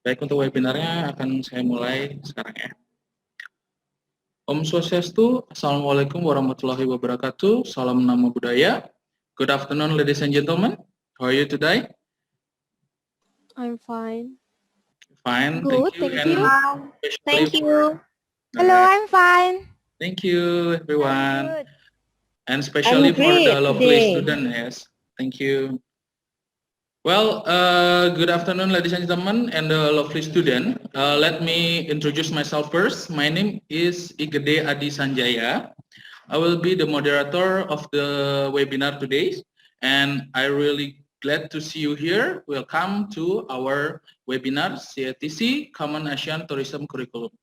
Baik, untuk webinarnya akan saya mulai sekarang ya. Om Swastiastu, Assalamualaikum warahmatullahi wabarakatuh, Salam Nama Budaya. Good afternoon, ladies and gentlemen. How are you today? I'm fine. Fine, Good, thank you. thank you. Thank you. Hello, I'm fine. Thank you, everyone. Good. And especially for the great lovely today. student, yes. Thank you. Well, good afternoon, ladies and gentlemen, and the lovely student. Let me introduce myself first. My name is Igede Adi Sanjaya. I will be the moderator of the webinar today, and I really glad to see you here. Welcome to our webinar, CATC, Common Asian Tourism Curriculum.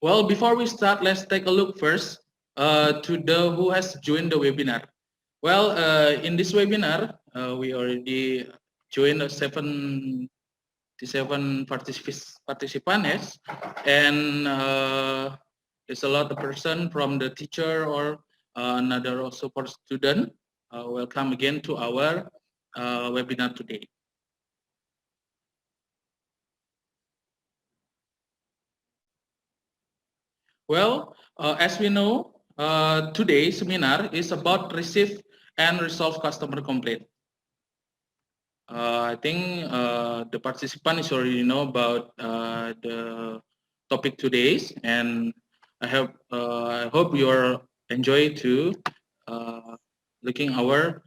Well, before we start, let's take a look first to the who has joined the webinar. Well, in this webinar, we already joined 77 participants, and there's a lot of person from the teacher or another support student. Welcome again to our webinar today. Well, as we know, today's seminar is about receive and resolve customer complaint. I think the participants already know about the topic today, and I hope you are enjoy to looking our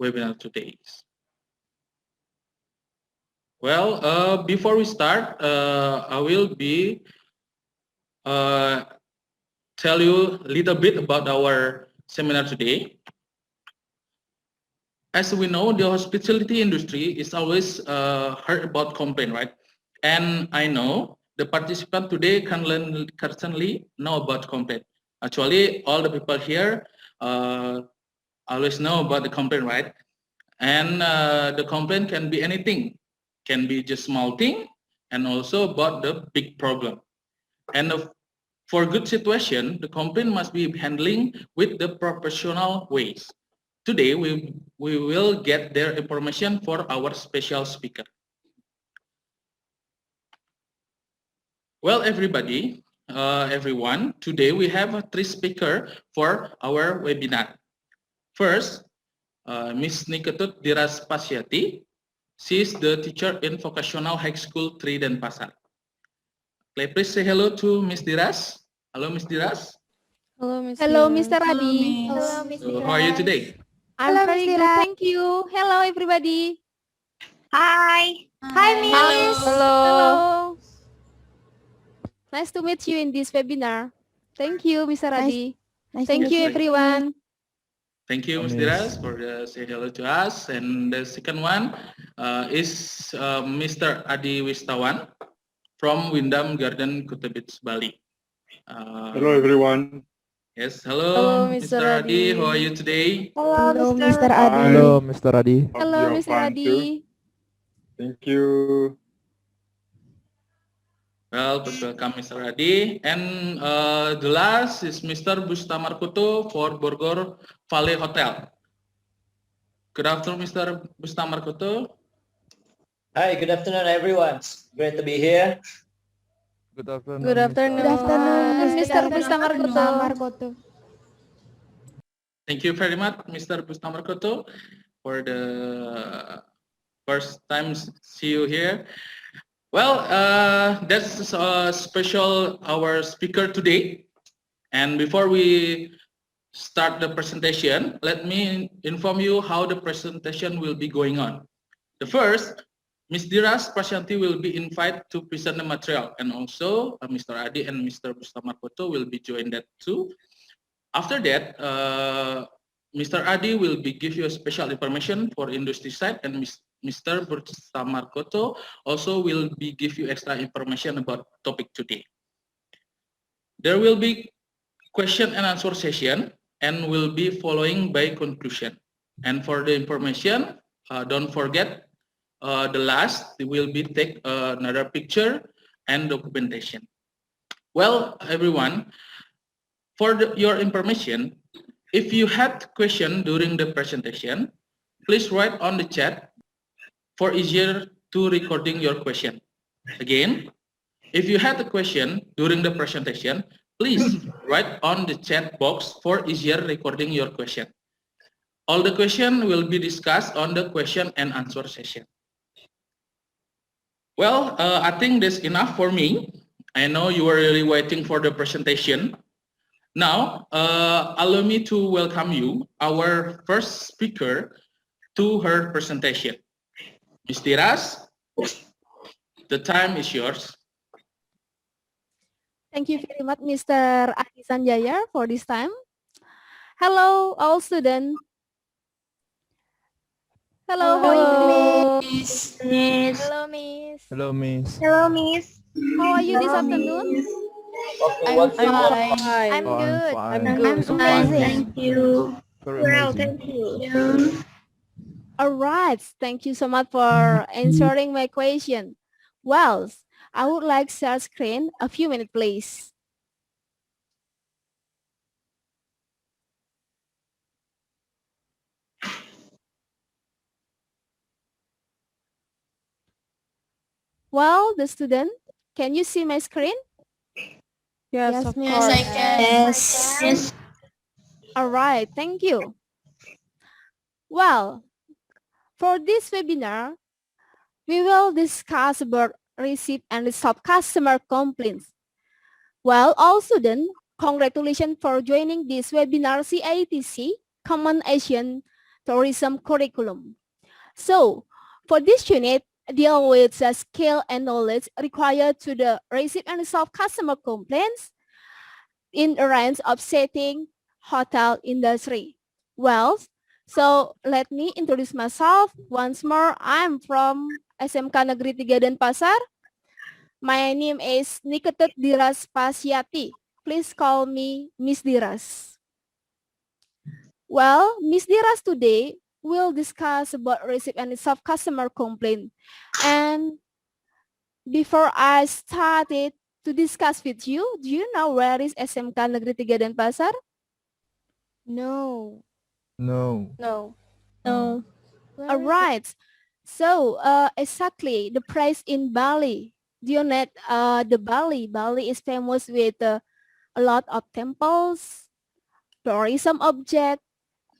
webinar today. Well, before we start, I will be tell you a little bit about our seminar today. As we know, the hospitality industry is always heard about complaint, right? And I know the participant today can learn certainly know about complaint. Actually, all the people here always know about the complaint, right? And the complaint can be anything, can be just small thing, and also about the big problem. And for good situation, the complaint must be handling with the professional ways. Today, we will get their information for our special speaker. Well, everybody, everyone, today we have three speakers for our webinar. First, Ms. Ketut Dhiras Pasyati. She is the teacher in Vocational High School 3 Denpasar. Please say hello to Ms. Dhiras. Hello, Ms. Dhiras. Hello, Mr. Adi. Hello, Miss. So, how are you today? I'm very good, thank you. Hello, everybody. Hi. Hi, Miss. Hello. Nice to meet you in this webinar. Thank you, Mr. Adi. Thank you, everyone. Thank you, Ms. Dhiras, for say hello to us. And the second one is Mr. Adi Wistawan from Windham Garden, Kuta Beach, Bali. Hello, everyone. Yes, hello, Hello, Mr. Mr. Adi. Adi. How are you today? Hello, Mr. Adi. Hello, Mr. Adi. Hope Hello, you're Mr. fine too. Adi. Thank you. Well, welcome, Mr. Adi. And the last is Mr. Bustamarkuto for Bogor Valley Hotel. Good afternoon, Mr. Bustamarkuto. Hi, good afternoon, everyone. It's great to be here. Good afternoon. Good afternoon. Mr. Mr. Bustamarkuto. Thank you very much, Mr. Bustamarkuto, for the first time see you here. Well, that's special our speaker today. And before we start the presentation, let me inform you how the presentation will be going on. The first, Ms. Dhiras Pasyati will be invited to present the material, and also Mr. Adi and Mr. Bustamarkuto will be joined that too. After that, Mr. Adi will be give you a special information for industry side, and Mr. Bustamarkuto also will be give you extra information about topic today. There will be question and answer session, and will be following by conclusion. And for the information, don't forget the last will be take another picture and documentation. Well, everyone, for your information, if you had question during the presentation, please write on the chat for easier to recording your question. Again, if you had a question during the presentation, please write on the chat box for easier recording your question. All the question will be discussed on the question and answer session. Well, I think that's enough for me. I know you are really waiting for the presentation. Now, allow me to welcome you, our first speaker, to her presentation. Ms. Dhiras, the time is yours. Thank you very much, Mr. Adi Sanjaya, for this time. Hello, all students. Hello, how are you doing? Miss. Hello, Miss. Hello, Miss. Hello, Miss. How are you this afternoon? Okay, what's your fine. I'm Oh, good. I'm I'm fine. fine. amazing. Thank you. Very Well, amazing. thank you. All right. Thank you so much for answering my question. Well, I would like to share screen a few minutes, please. Well, the student, can you see my screen? Yes, of Yes, course. I can. Yes. All right. Thank you. Well, for this webinar, we will discuss about receive and resolve customer complaints. Well, all students, congratulations for joining this webinar CATC, Common Asian Tourism Curriculum. So, for this unit, deal with the skill and knowledge required to the receive and resolve customer complaints in a range of setting hotel industry. Well, so let me introduce myself once more. I'm from SMK Negeri 3 Denpasar. My name is Ketut Dhiras Pasyati. Please call me Miss Dhiras. Well, Miss Dhiras today will discuss about receive and resolve customer complaint. And before I started to discuss with you, do you know where is SMK Negeri 3 Denpasar? No. No. No. No. Where All is right. So exactly the place in Bali. Do you know the Bali? Bali is famous with a lot of temples, tourism object,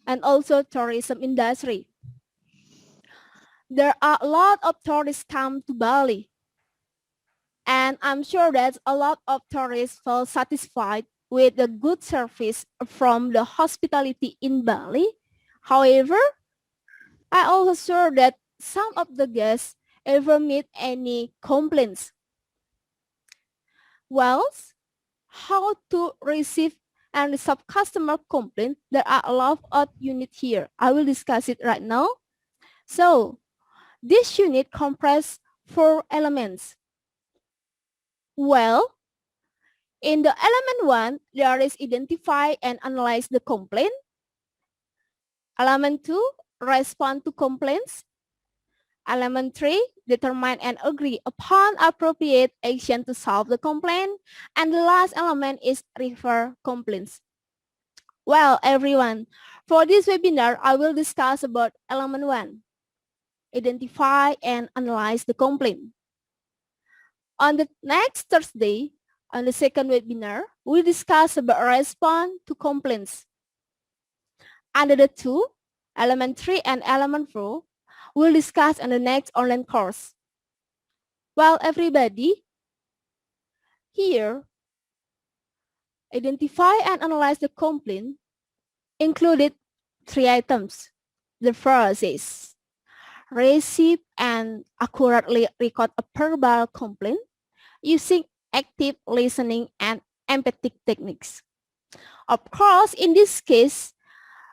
and also tourism industry. There are a lot of tourists come to Bali. And I'm sure that a lot of tourists feel satisfied with the good service from the hospitality in Bali. However, I also sure that some of the guests ever meet any complaints. Well, how to receive and resolve customer complaint? There are a lot of units here. I will discuss it right now. So this unit comprises 4 elements. Well, in the element 1, there is identify and analyze the complaint. Element 2, respond to complaints. Element 3, determine and agree upon appropriate action to solve the complaint. And the last element is refer complaints. Well, everyone, for this webinar, I will discuss about element 1, identify and analyze the complaint. On the next Thursday, on the second webinar, we'll discuss about respond to complaints. Under the 2, element 3 and element 4, we'll discuss on the next online course. Well, everybody, here, identify and analyze the complaint included 3 items. The first is receive and accurately record a verbal complaint using active listening and empathic techniques. Of course, in this case,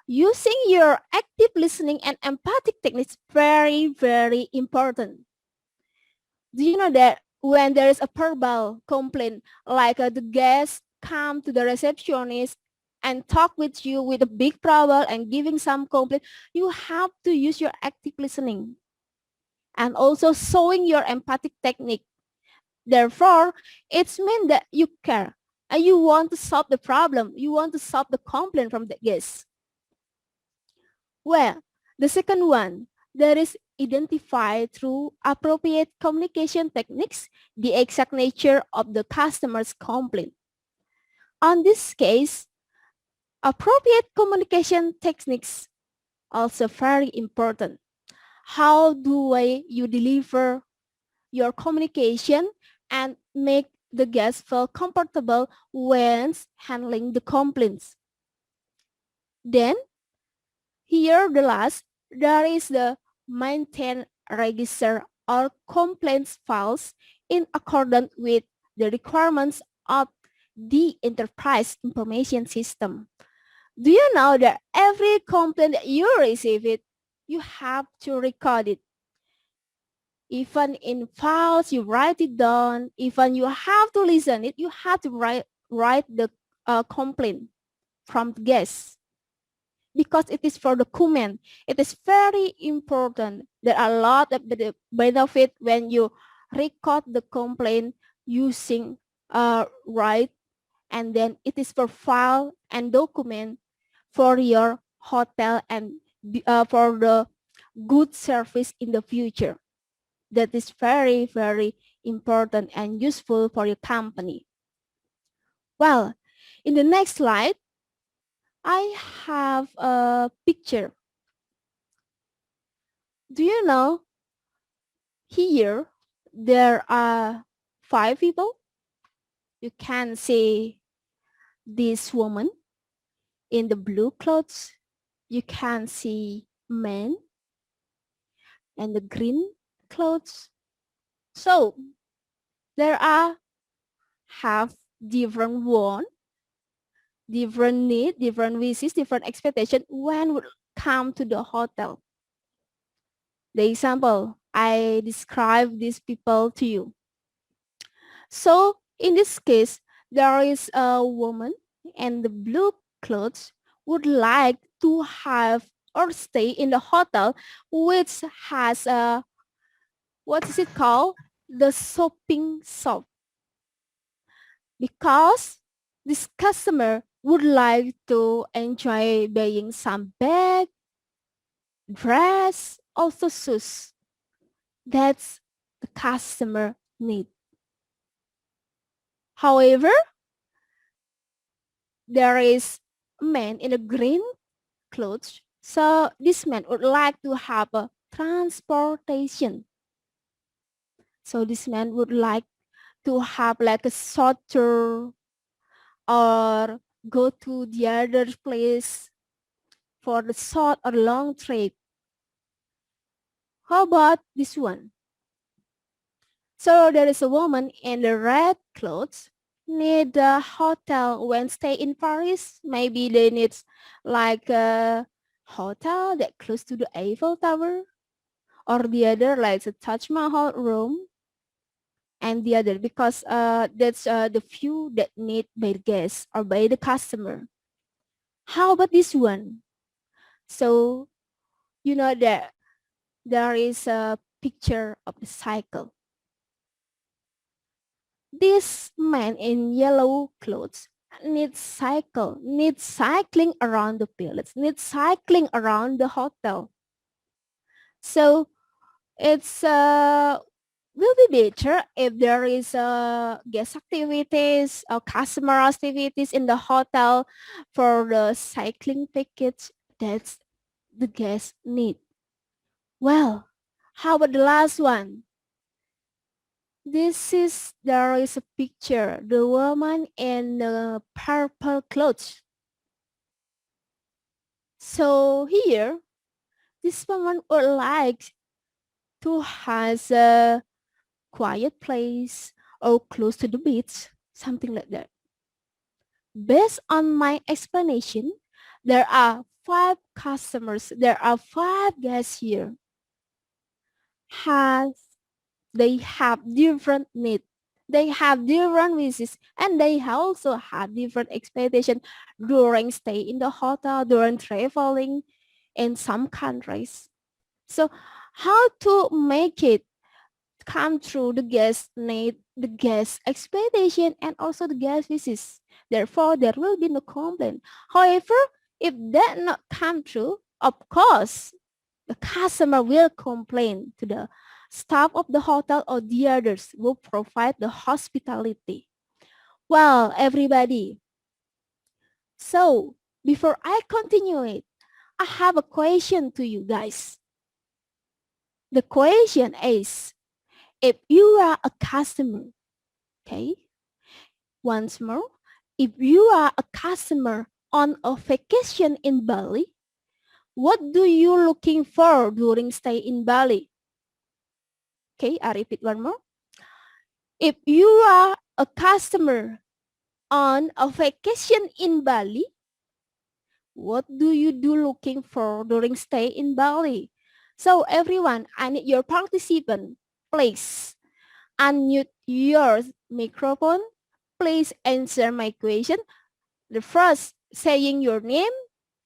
using your active listening and empathic techniques very, very important. Do you know that when there is a verbal complaint, like the guest come to the receptionist and talk with you with a big problem and giving some complaint, you have to use your active listening and also showing your empathic technique. Therefore, it's mean that you care and you want to solve the problem. You want to solve the complaint from the guest. Well, the second one, there is identify through appropriate communication techniques the exact nature of the customer's complaint. On this case, appropriate communication techniques also very important. How do you deliver your communication and make the guest feel comfortable when handling the complaints? Then here the last, there is the maintain register or complaints files in accordance with the requirements of the enterprise information system. Do you know that every complaint that you receive it, you have to record it? Even in files, you write it down. Even you have to listen it, you have to write the complaint from the guests, because it is for the comment. It is very important. There are a lot of benefit when you record the complaint using write, and then it is for file and document for your hotel and for the good service in the future. That is very, very important and useful for your company. Well, in the next slide, I have a picture. Do you know here there are 5 people? You can see this woman in the blue clothes. You can see men and the green clothes. So there are have different want, different need, different wishes, different expectation when would come to the hotel. The example, I describe these people to you. So in this case, there is a woman and the blue clothes would like to have or stay in the hotel which has a, what is it called? The shopping shop. Because this customer would like to enjoy buying some bag, dress, also shoes. That's the customer need. However, there is a man in a green clothes. So this man would like to have a transportation. So this man would like to have like a short tour or go to the other place for the short or long trip. How about this one? So there is a woman in the red clothes need the hotel when stay in Paris. Maybe they need like a hotel that close to the Eiffel Tower, or the other like the Taj Mahal room, and the other because that's the view that need by the guest or by the customer. How about this one? So you know that there is a picture of the cycle. This man in yellow clothes needs cycling around the village, needs cycling around the hotel. So it's will be better if there is guest activities or customer activities in the hotel for the cycling package that's the guest need. Well, how about the last one? There is a picture, the woman in the purple clothes. So here, this woman would like to has a quiet place or close to the beach, something like that. Based on my explanation, there are 5 customers, there are 5 guests here. They have different needs. They have different wishes, and they also have different expectations during stay in the hotel, during traveling in some countries. So how to make it come through the guest need, the guest expectation, and also the guest wishes? Therefore, there will be no complaint. However, if that not come true, of course, The customer will complain to the staff of the hotel or the others who provide the hospitality. Well, everybody, so before I continue it, I have a question to you guys. The question is, if you are a customer, okay, once more, if you are a customer on a vacation in Bali, what do you looking for during stay in Bali? Okay, I repeat one more. If you are a customer on a vacation in Bali, what do you do looking for during stay in Bali? So everyone, I need your participant. Please unmute your microphone. Please answer my question. The first saying your name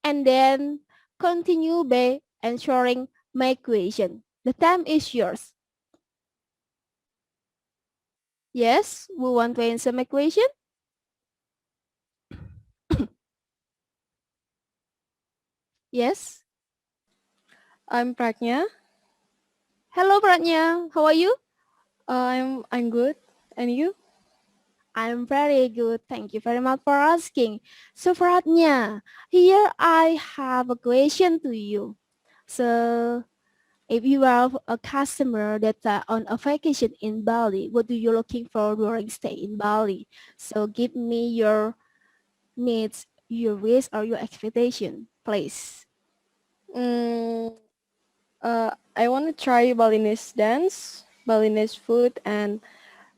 and then continue by answering my question. The time is yours. Yes, who want to answer my question? Yes. I'm Pragnya. Hello, Pratnya. How are you? I'm good. And you? I'm very good. Thank you very much for asking. So, Pratnya, here I have a question to you. So, if you are a customer that on a vacation in Bali, what do you looking for during stay in Bali? So, give me your needs, your wish, or your expectation, please. I want to try Balinese dance, Balinese food, and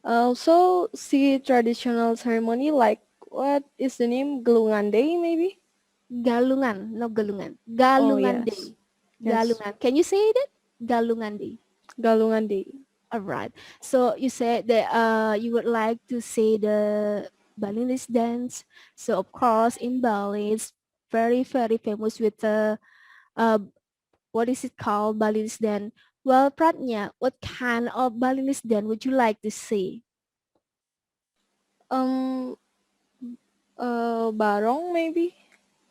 also see traditional ceremony like what is the name? Galungan Day, maybe? Galungan, no galungan. Oh, Galungan yes. Day. Yes. Galungan. Can you say that? Galungan Day. Galungan Day. All right. So you said that you would like to see the Balinese dance. So of course in Bali it's very famous with the what is it called, Balinese dance. Well, Pratnya, what kind of Balinese dance would you like to see? Um, Barong, maybe?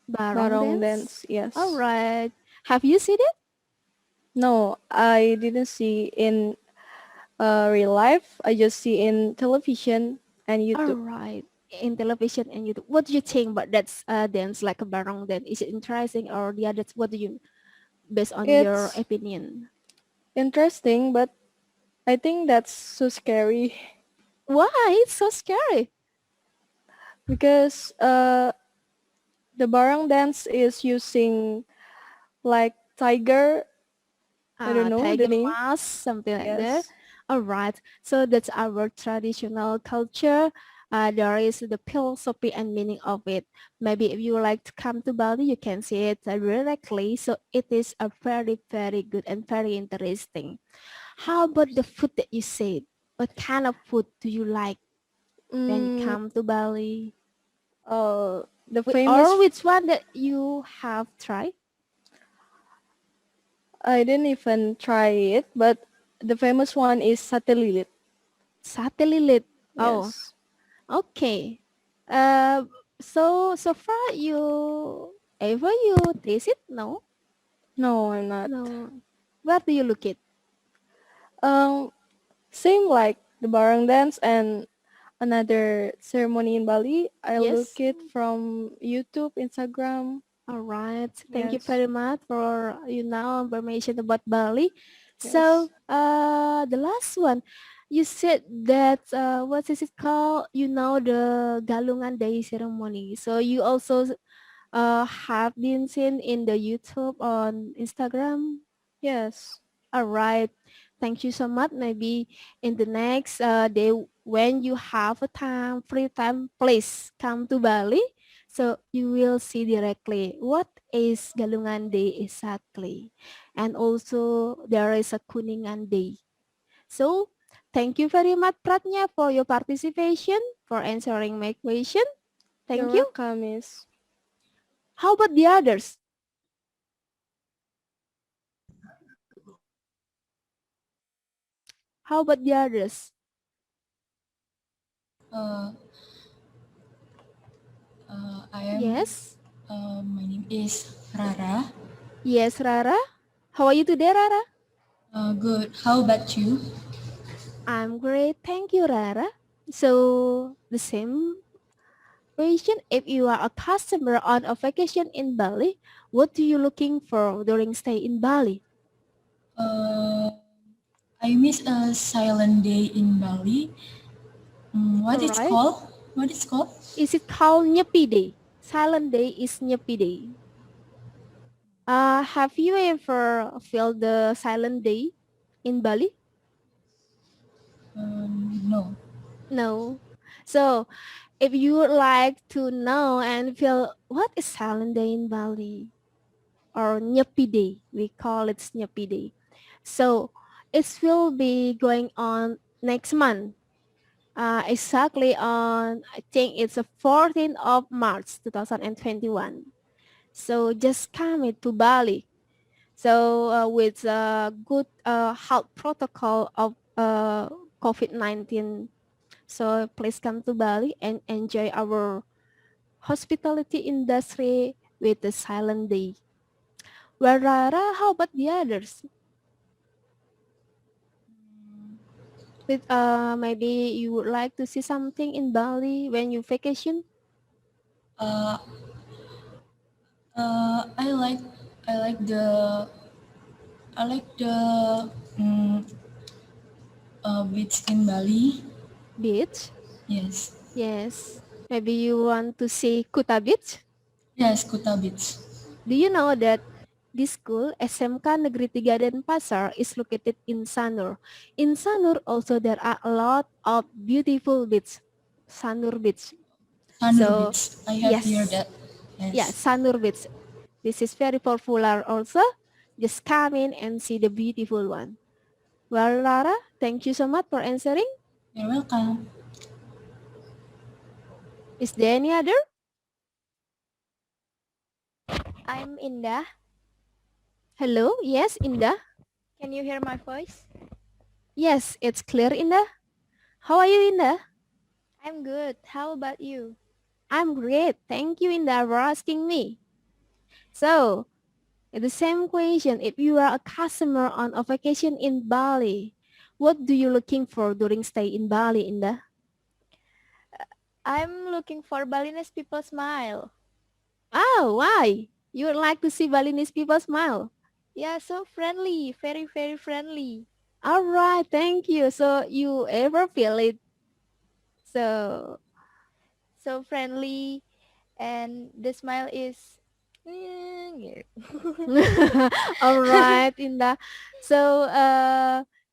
Barong Barong dance? dance, yes. All right. Have you seen it? No, I didn't see in real life. I just see in television and All YouTube. right. In television and YouTube. What do you think about that dance like a barong dance? Is it interesting or the others? What do you based on your It's opinion? interesting, but I think that's so scary Why? It's so scary. because the barang dance is using like tiger. I don't know the Tiger name. mask, something like that. Yes. All right. So that's our traditional culture. There is the philosophy and meaning of it. Maybe if you would like to come to Bali, you can see it directly. So it is a very good and very interesting. How about the food that you said? What kind of food do you like when you Mm, come to Bali? the famous. Or which one that you have tried? I didn't even try it, but the famous one is sate lilit. Sate lilit. Oh, Yes. okay. So far you taste it? No, No, I'm not. no. Where do you look it? Um, Same like the barang dance and another ceremony in Bali. I look Yes. it from YouTube, Instagram. All right. Thank you Yes. very much for information about Bali. Yes. So the last one, you said that what is it called? The Galungan Day ceremony. So you also have been seen in the YouTube on Instagram. Yes. All right. Thank you so much. Maybe in the next day when you have a time, free time, please come to Bali. So you will see directly what is Galungan Day exactly. And also there is a Kuningan Day. So thank you very much Pratnya for your participation, for answering my question. You're Thank you. welcome, Miss. How about the others? How about the others? Uh, I am. Yes. My name is Rara. Yes, Rara. How are you today, Rara? Good. How about you? I'm great. Thank you, Rara. So, the same question. If you are a customer on a vacation in Bali, what do you looking for during stay in Bali? Uh, I miss a silent day in Bali. All What it's right. called? What it's called? Is it called Nyepi Day? Silent day is Nyepi Day. Have you ever felt the silent day in Bali? No. No. So, if you would like to know and feel what is silent day in Bali or Nyepi Day, we call it Nyepi Day. So, it will be going on next month. Exactly on, I think it's the 14th of March 2021. So just come it to Bali. So with a good health protocol of COVID-19. So please come to Bali and enjoy our hospitality industry with the silent day. Well, Rara, how about the others? With, maybe you would like to see something in Bali when you vacation? Uh, uh, I like I like the I like the um, beach in Bali. Beach? Yes. Yes. Maybe you want to see Kuta Beach? Yes, Kuta Beach. Do you know that this school, SMK Negeri 3 Denpasar, is located in Sanur? In Sanur also there are a lot of beautiful beach, Sanur Beach. Sanur So Beach. I have heard yes, that. yeah, Yes. Sanur Beach. This is very popular also. Just come in and see the beautiful one. Well, Lara, thank you so much for answering. You're welcome. Is there any other? I'm Indah. Hello, yes, Indah. Can you hear my voice? Yes, it's clear, Indah. How are you, Indah? I'm good. How about you? I'm great. Thank you, Indah, for asking me. So, the same question, if you are a customer on a vacation in Bali, what do you looking for during stay in Bali, Indah? I'm looking for Balinese people smile. Oh, why? You would like to see Balinese people smile? Yeah, so friendly, very, very friendly. All right, thank you. So, you ever feel it? So, So friendly, and the smile is... all right, Indah. So,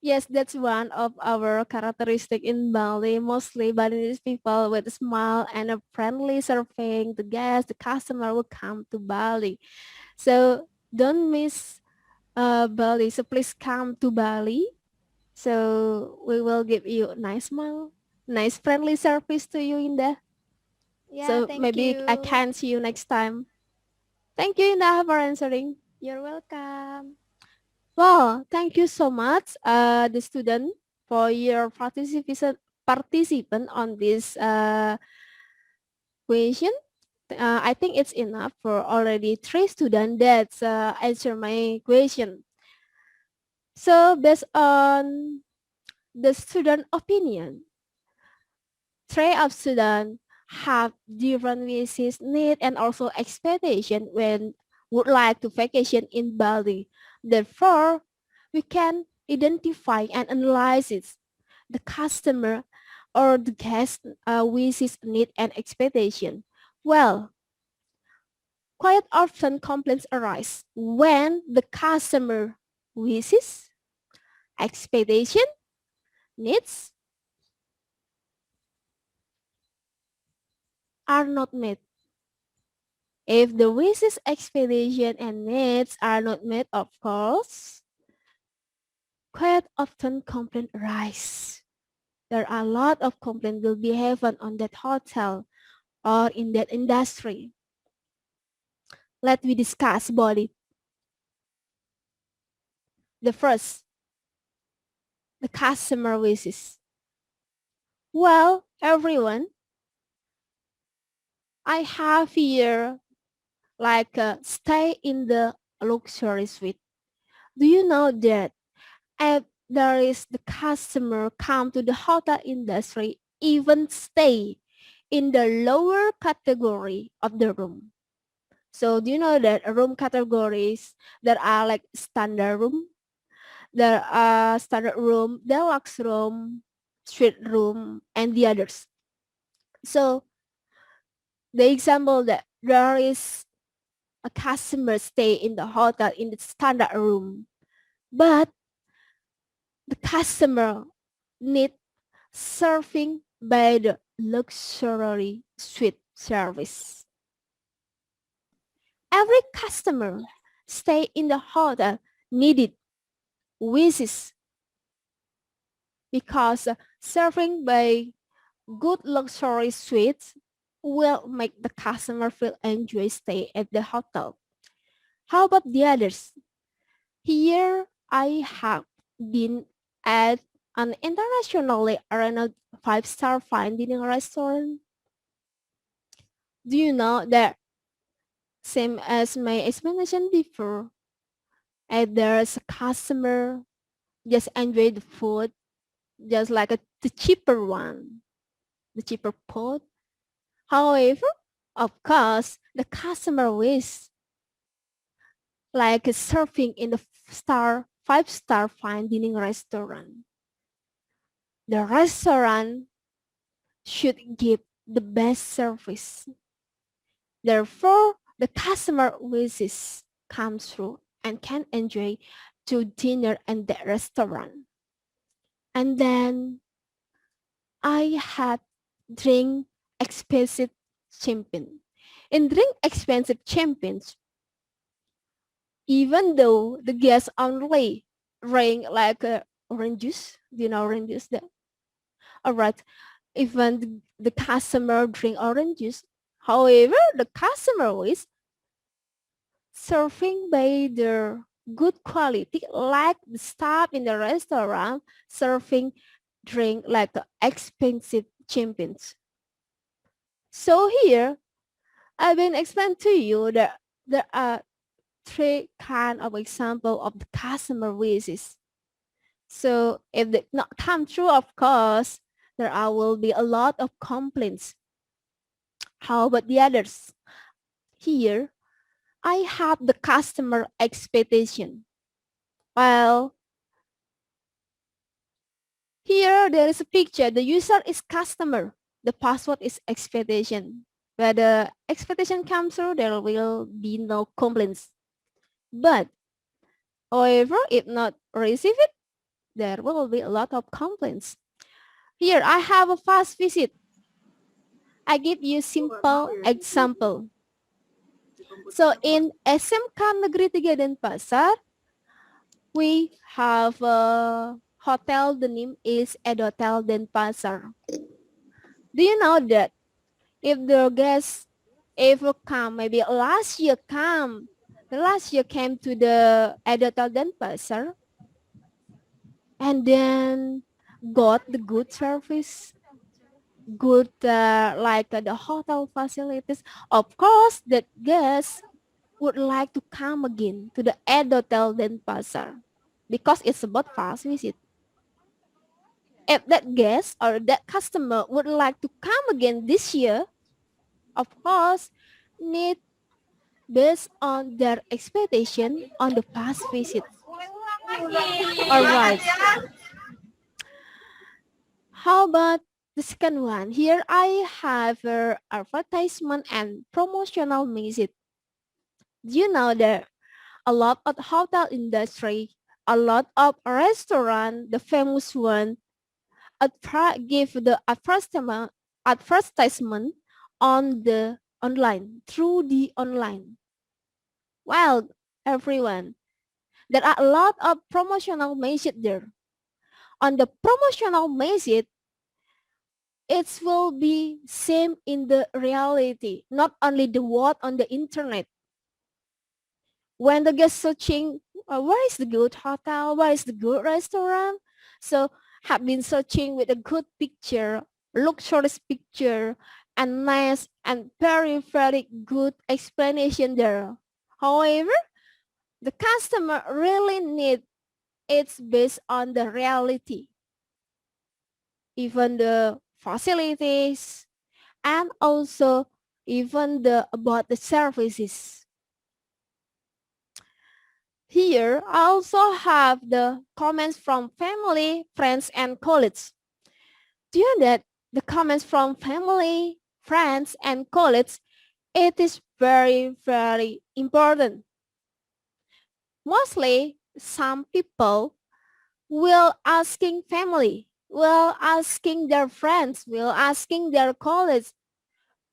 yes, that's one of our characteristic in Bali. Mostly Balinese people with a smile and a friendly serving the guest, the customer will come to Bali. So don't miss Bali. So please come to Bali. So we will give you a nice smile, nice friendly service to you, Indah. Yeah, So thank maybe I you. can see you next time. Thank you, Indah, for answering. You're welcome. Well, thank you so much, the student, for your participant on this question. I think it's enough for already 3 students that answer my question. So based on the student opinion, 3 of students have different wishes, need, and also expectation when would like to vacation in Bali. Therefore, we can identify and analyze it, the customer or the guest wishes, need, and expectation. Well, quite often complaints arise when the customer wishes, expectation, needs are not met. If the wishes, expectation, and needs are not met, of course, quite often complaints arise. There are a lot of complaints will be happen on that hotel or in that industry. Let we discuss about it. The first, the customer wishes. Well, everyone, I have here like stay in the luxury suite. Do you know that if there is the customer come to the hotel industry, even stay in the lower category of the room? So do you know that room categories that are like standard room? There are standard room, deluxe room, suite room, and the others. So the example that there is a customer stay in the hotel in the standard room, but the customer need serving by the luxury suite service. Every customer stay in the hotel needed wishes because serving by good luxury suites will make the customer feel enjoy stay at the hotel. How about the others? Here I have been at an internationally renowned five-star fine dining restaurant. Do you know that same as my explanation before, if there's a customer just enjoy the food just like the cheaper one, the cheaper pot. However, of course, the customer wish like serving in the five-star fine dining restaurant. The restaurant should give the best service. Therefore, the customer wishes come through and can enjoy to dinner in that restaurant. And then I had drink expensive champagne. In drink expensive champagnes, even though the guests only drink like orange juice, do you know orange juice? All right, even the customer drink orange juice. However, the customer is serving by the good quality, like the staff in the restaurant serving drink like expensive champagnes. So here, I've been explaining to you that there are three kind of example of the customer wishes. So if they not come true, of course, there will be a lot of complaints. How about the others? Here, I have the customer expectation. Well, here there is a picture. The user is customer. The password is expectation. Where the expectation comes through, there will be no complaints. But, however, if not receive it, there will be a lot of complaints. Here, I have a fast visit. I give you simple example. So in SMKN Negeri 3 Denpasar, we have a hotel. The name is Hotel Denpasar. Do you know that if the guests ever come, maybe last year came to the Hotel Denpasar and then got the good service, good like the hotel facilities, of course that guests would like to come again to the Hotel Denpasar because it's about fast visit. If that guest or that customer would like to come again this year, of course, need based on their expectation on the past visit. All right. How about the second one? Here I have advertisement and promotional message. Do you know that a lot of hotel industry, a lot of restaurant, the famous one, give the advertisement on the online, through the online. Well, everyone, there are a lot of promotional message there. On the promotional message, it will be same in the reality, not only the word on the internet. When the guest searching, where is the good hotel, where is the good restaurant? So have been searching with a good picture, luxurious picture, and nice and very, very good explanation there. However, the customer really need it's based on the reality, even the facilities, and also even the about the services. Here, I also have the comments from family, friends, and colleagues. Do you know that the comments from family, friends, and colleagues, it is very, very important. Mostly, some people will asking family, will asking their friends, will asking their colleagues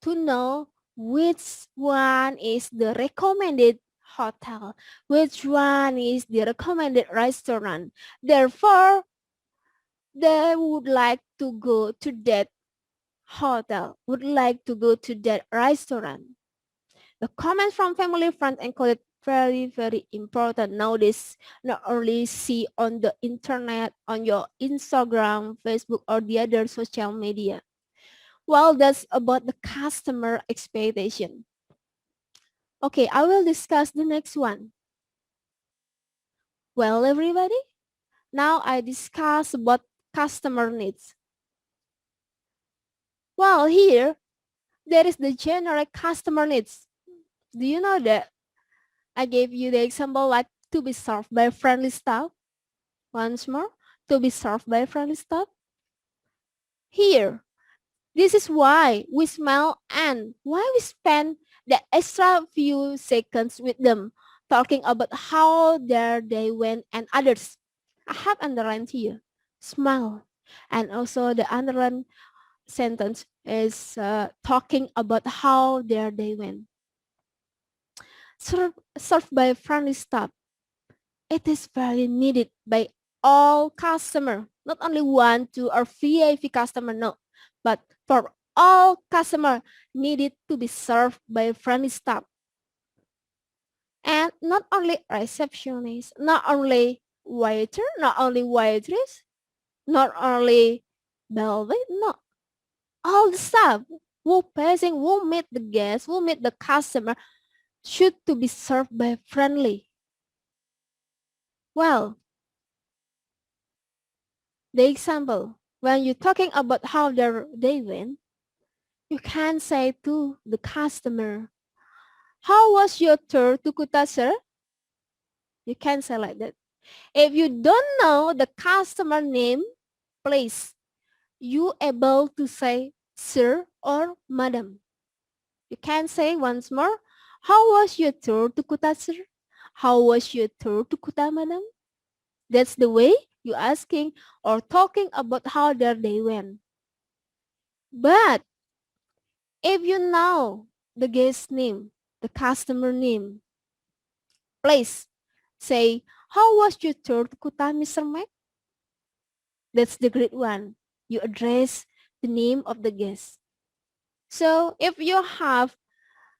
to know which one is the recommended hotel, which one is the recommended restaurant. Therefore, they would like to go to that hotel, would like to go to that restaurant. The comments from family, friends, and colleagues very, very important nowadays. Not only see on the internet, on your Instagram, Facebook, or the other social media. Well, that's about the customer expectation. Okay, I will discuss the next one. Well, everybody, now I discuss about customer needs. Well, here, there is the generic customer needs. Do you know that? I gave you the example like to be served by friendly staff. Once more, to be served by friendly staff. Here, this is why we smile and why we spend the extra few seconds with them talking about how their day went and others. I have underlined here, smile. And also the underlined sentence is talking about how their day went. Served by friendly staff. It is very needed by all customer, not only one, two, or VIP customer, no, but for all customer needed to be served by friendly staff. And not only receptionist, not only waiter, not only waitress, not only bellway, no, all the staff who passing, who meet the guest, who meet the customer should to be served by friendly. Well, the example, when you're talking about how their day went, you can say to the customer, how was your tour to Kuta, sir? You can say like that. If you don't know the customer name, please, you able to say sir or madam. You can say once more, how was your tour to Kuta, sir? How was your tour to Kuta, madam? That's the way you asking or talking about how their day went. But if you know the guest name, the customer name, please say, how was your tour to Kuta, Mr. Mac? That's the great one. You address the name of the guest. So if you have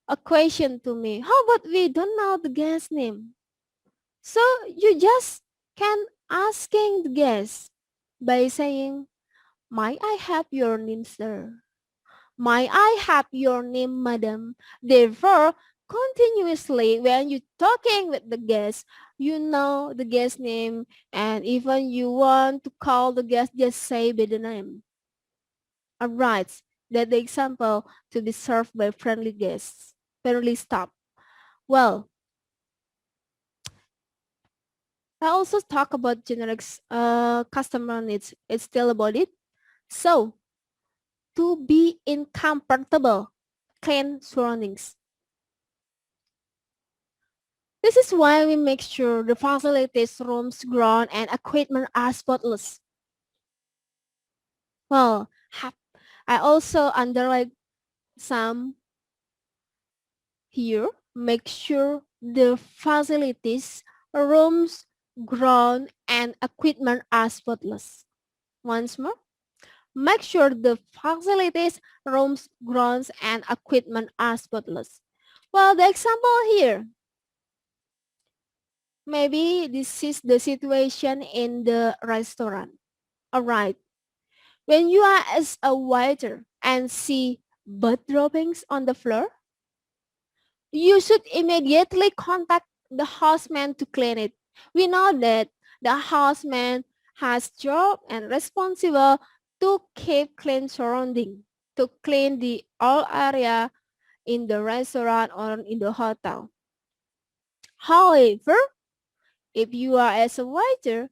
a question to me, how about we don't know the guest name? So you just can asking the guest by saying, might I have your name, sir? Might I have your name, madam? Therefore, continuously when you're talking with the guest, you know the guest name, and even you want to call the guest, just say by the name. Alright, that the example to be served by friendly guests, friendly staff. Well, I also talk about generic customer needs. It's still about it. So, to be in comfortable, clean surroundings. This is why we make sure the facilities, rooms, ground, and equipment are spotless. Well, I also underline some here. Make sure the facilities, rooms, ground, and equipment are spotless. Once more, make sure the facilities, rooms, grounds, and equipment are spotless. Well, the example here, maybe this is the situation in the restaurant. Alright, when you are as a waiter and see blood droppings on the floor, you should immediately contact the houseman to clean it. We know that the houseman has job and responsible to keep clean surrounding, to clean the all area in the restaurant or in the hotel. However, if you are as a waiter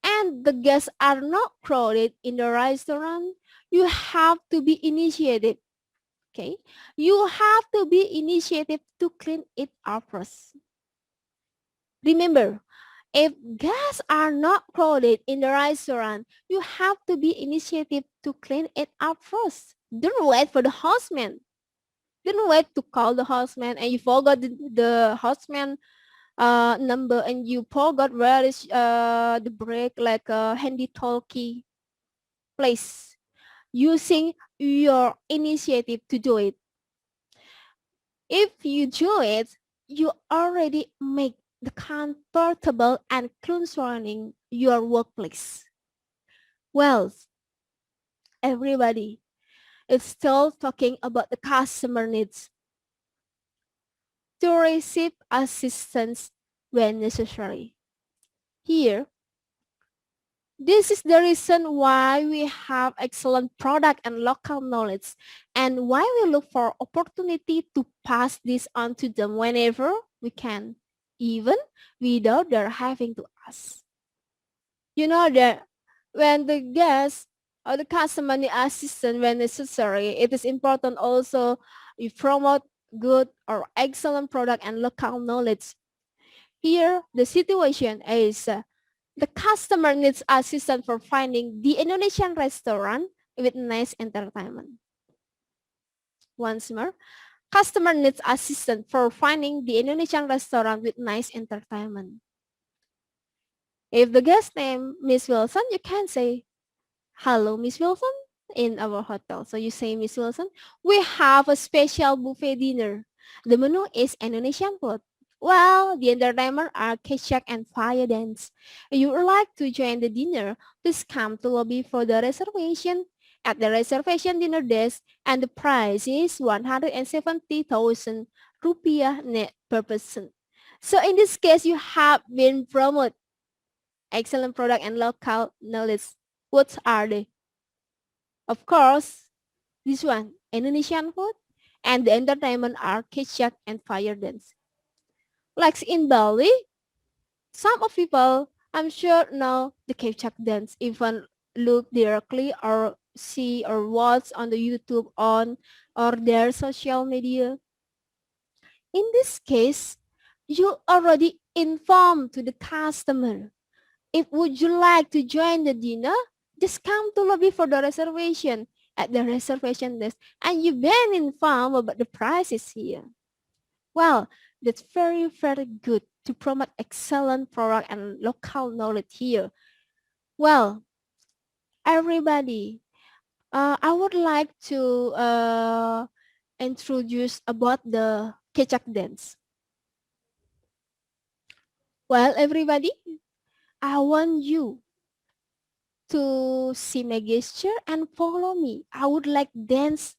and the guests are not crowded in the restaurant, you have to be initiative. Okay, you have to be initiative to clean it up first. Remember, if guests are not crowded in the restaurant, you have to be initiative to clean it up first. Don't wait for the houseman. Don't wait to call the houseman and you forgot the houseman number and you forgot where is the break like a handy talkie place. Using your initiative to do it. If you do it, you already make the comfortable and clean surrounding your workplace. Well, everybody is still talking about the customer needs to receive assistance when necessary. Here, this is the reason why we have excellent product and local knowledge and why we look for opportunity to pass this on to them whenever we can, even without their having to ask. You know that when the guest or the customer need assistance when necessary, it is important also you promote good or excellent product and local knowledge. Here, the situation is the customer needs assistance for finding the Indonesian restaurant with nice entertainment. Once more, customer needs assistance for finding the Indonesian restaurant with nice entertainment. If the guest name Miss Wilson, you can say, hello, Miss Wilson, in our hotel. So you say, Miss Wilson, we have a special buffet dinner. The menu is Indonesian food. Well, the entertainment are ketchup and fire dance. If you would like to join the dinner, please come to lobby for the reservation at the reservation dinner desk and the price is 170,000 rupiah net per person. So in this case, you have been promoted excellent product and local knowledge. What are they? Of course, this one, Indonesian food and the entertainment are ketchup and fire dance. Like in Bali, some of people, I'm sure, know the Ketut dance, even look directly or see or watch on the YouTube on or their social media. In this case, you already informed to the customer. If would you like to join the dinner, just come to lobby for the reservation at the reservation desk and you've been informed about the prices here. Well, that's very, very good to promote excellent product and local knowledge here. Well, everybody, I would like to introduce about the Kecak dance. Well, everybody, I want you to see my gesture and follow me. I would like dance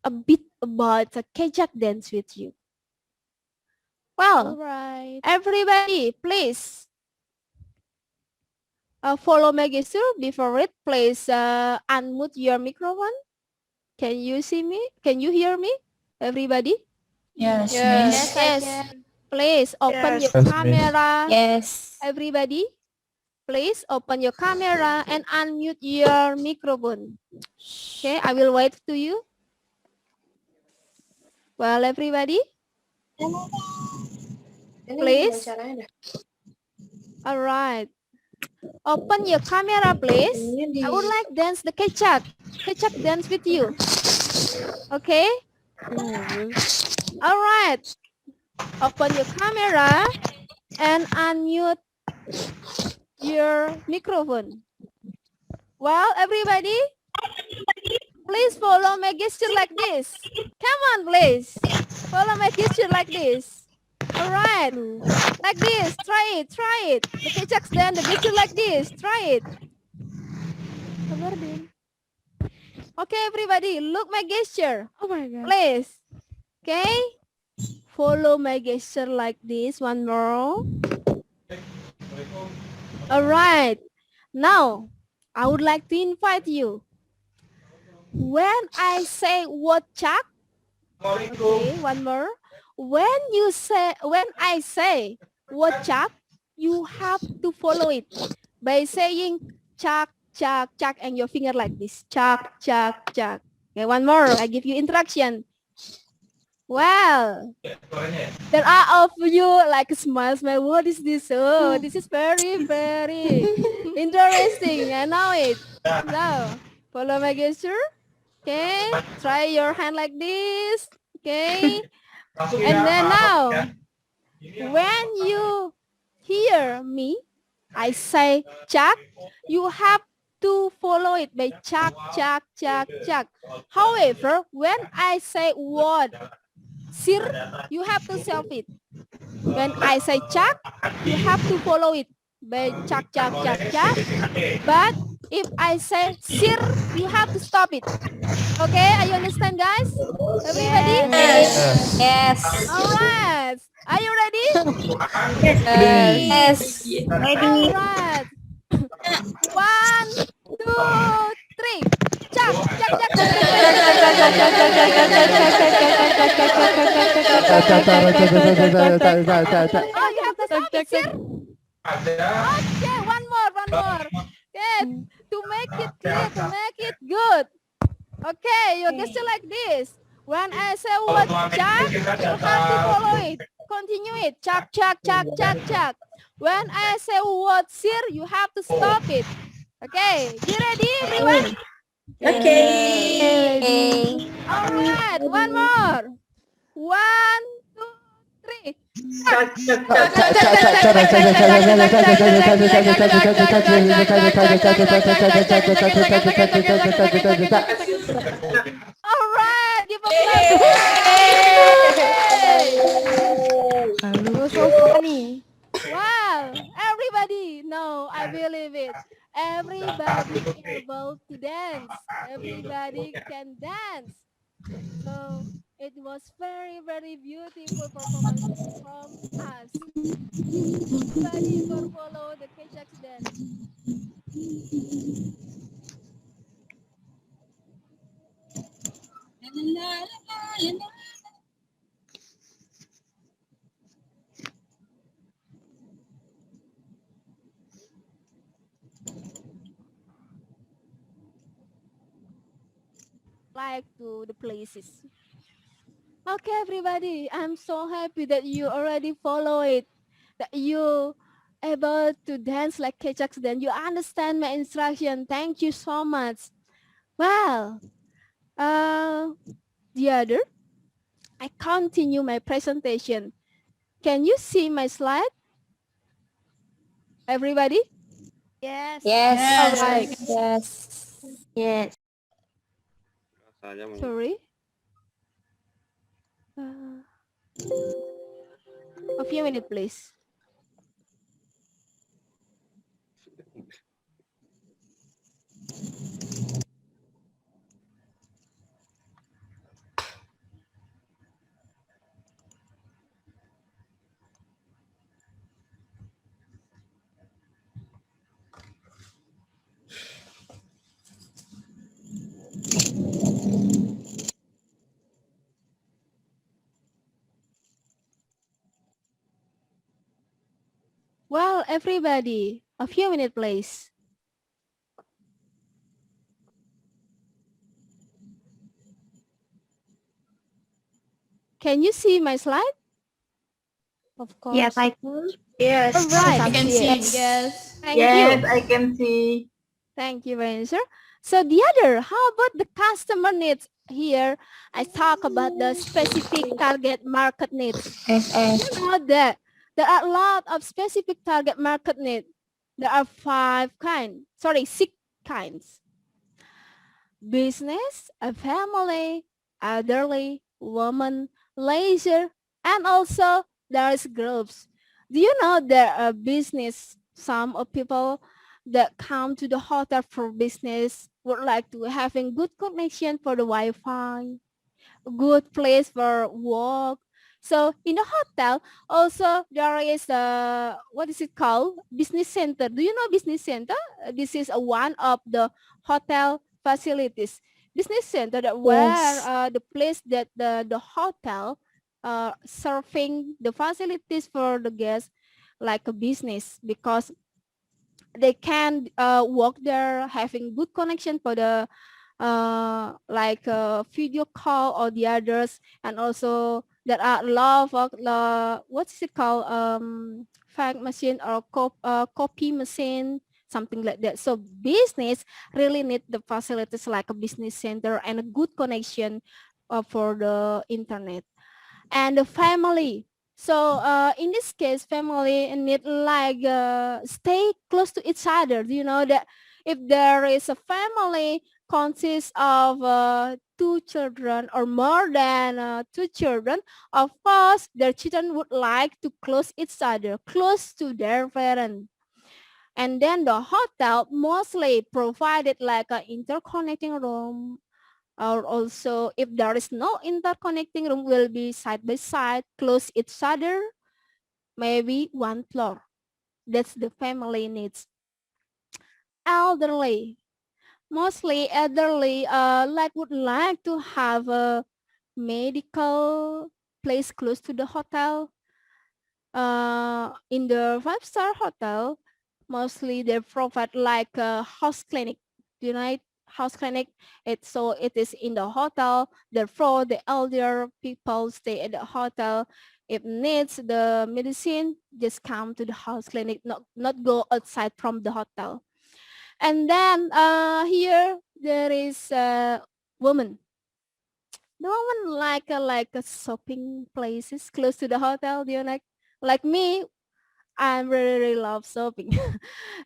a bit about the Kecak dance with you. Well, Alright. everybody, please follow my gesture. Before it, please unmute your microphone. Can you see me? Can you hear me? Everybody? Yes, Yes, Miss. I Yes. can. Please open your Yes, miss. camera. Yes. Everybody, please open your camera and unmute your microphone. Okay, I will wait to you. Well, everybody, please. All right. Open your camera, please. I would like dance the Kecak dance with you. Okay? All right. Open your camera and unmute your microphone. Well, everybody, please follow my gesture like this. Come on, please. Follow my gesture like this. All right. Like this. Try it. Try it. The Kecak's dance the gesture like this. Try it. Okay, everybody, look my gesture. Oh my god. Please. Okay? follow my gesture like this. One more. All right. Now, I would like to invite you. When I say what Chak, okay, one more. When I say what Chak, you have to follow it by saying Chak, Chak, Chak, and your finger like this. Chak, Chak, Chak. Okay, one more. I give you instruction. Well, there are of you like smile. What is this? Oh, this is very, very interesting. I know it. So, follow my gesture. Okay, try your hand like this. Okay, and then now, when you hear me, I say Chak, you have to follow it by Chak, Chak, Chak, Chak. However, when I say word Sir, you have to self it. When I say Chak, you have to follow it by Chak, Chak, Chak, Chak. But if I say Sir, you have to stop it. Okay, are you understand, guys? Everybody? Yes. Yes. All right. Are you ready? Yes. All right. 1, 2, 3. Chak, chak, chak, chak, chak, chak, chak, chak, chak, chak, chak, chak, chak, chak, chak, chak, chak. Oh, you have to stop it, sir. Okay, one more, one more. Okay, to make it clear, to make it good. Okay, you gesture like this. When I say word chak, you have to follow it. Continue it. Chak, chak, chak, chak, chak. When I say word sir, you have to stop it. Okay, you ready, everyone? Okay. All right, one more. 1, 2, 3. All right, give a clap. So funny. Wow, everybody, no, I believe it. Everybody able to dance. Everybody can dance. So it was very, very beautiful performance from us. Everybody for follow the Kechaks dance. Like to the places. Okay, everybody, I'm so happy that you already follow it, that you able to dance like Kechaks, then you understand my instruction. Thank you so much. Well, the other, I continue my presentation. Can you see my slide, everybody? Yes. Yes. All right. Yes. Yes. Sorry. A few minutes, please. Well, everybody, a few minutes, please. Can you see my slide? Of course. Yes, I can. Yes. All right. I can see. Yes. Yes. Thank you. I can see. Thank you, Vanessa. So the other, how about the customer needs? Here, I talk about the specific target market needs. SS. You know that there are a lot of specific target market needs. There are 6 kinds. Business, a family, elderly, woman, leisure, and also there is groups. Do you know there are business, some of people that come to the hotel for business would like to having good connection for the Wi-Fi, good place for work. So in the hotel, also there is a, what is it called? Business center. Do you know business center? This is one of the hotel facilities. Business center that where Yes. the place that the hotel serving the facilities for the guests like a business, because they can work there having good connection for the like video call or the others, and also there are a lot of what's it called, fax machine or copy machine, something like that. So business really need the facilities like a business center and a good connection for the internet. And the family, so in this case family need like stay close to each other. Do you know that if there is a family consists of two children or more than two children, of course their children would like to close each other, close to their parents. And then the hotel mostly provided like an interconnecting room, or also if there is no interconnecting room, will be side by side, close each other, maybe one floor. That's the family needs. Elderly, mostly elderly like would like to have a medical place close to the hotel. In the five-star hotel, mostly they provide like a house clinic. You know, house clinic. It is in the hotel. Therefore, the elder people stay at the hotel. If needs the medicine, just come to the house clinic. Not go outside from the hotel. And then here there is a woman. The woman like a shopping places close to the hotel. Do you like me? I really love shopping.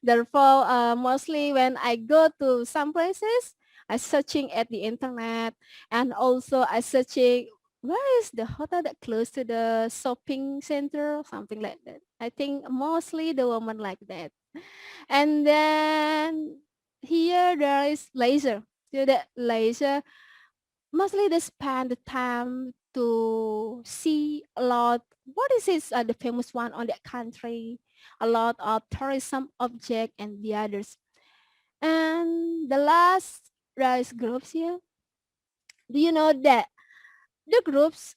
Therefore, mostly when I go to some places, I searching at the internet, and also I searching where is the hotel that close to the shopping center, something like that. I think mostly the woman like that. And then here there is laser. So that laser, mostly they spend the time to see a lot. What is this? The famous one on that country, a lot of tourism object and the others. And the last rise groups here. Do you know that the groups,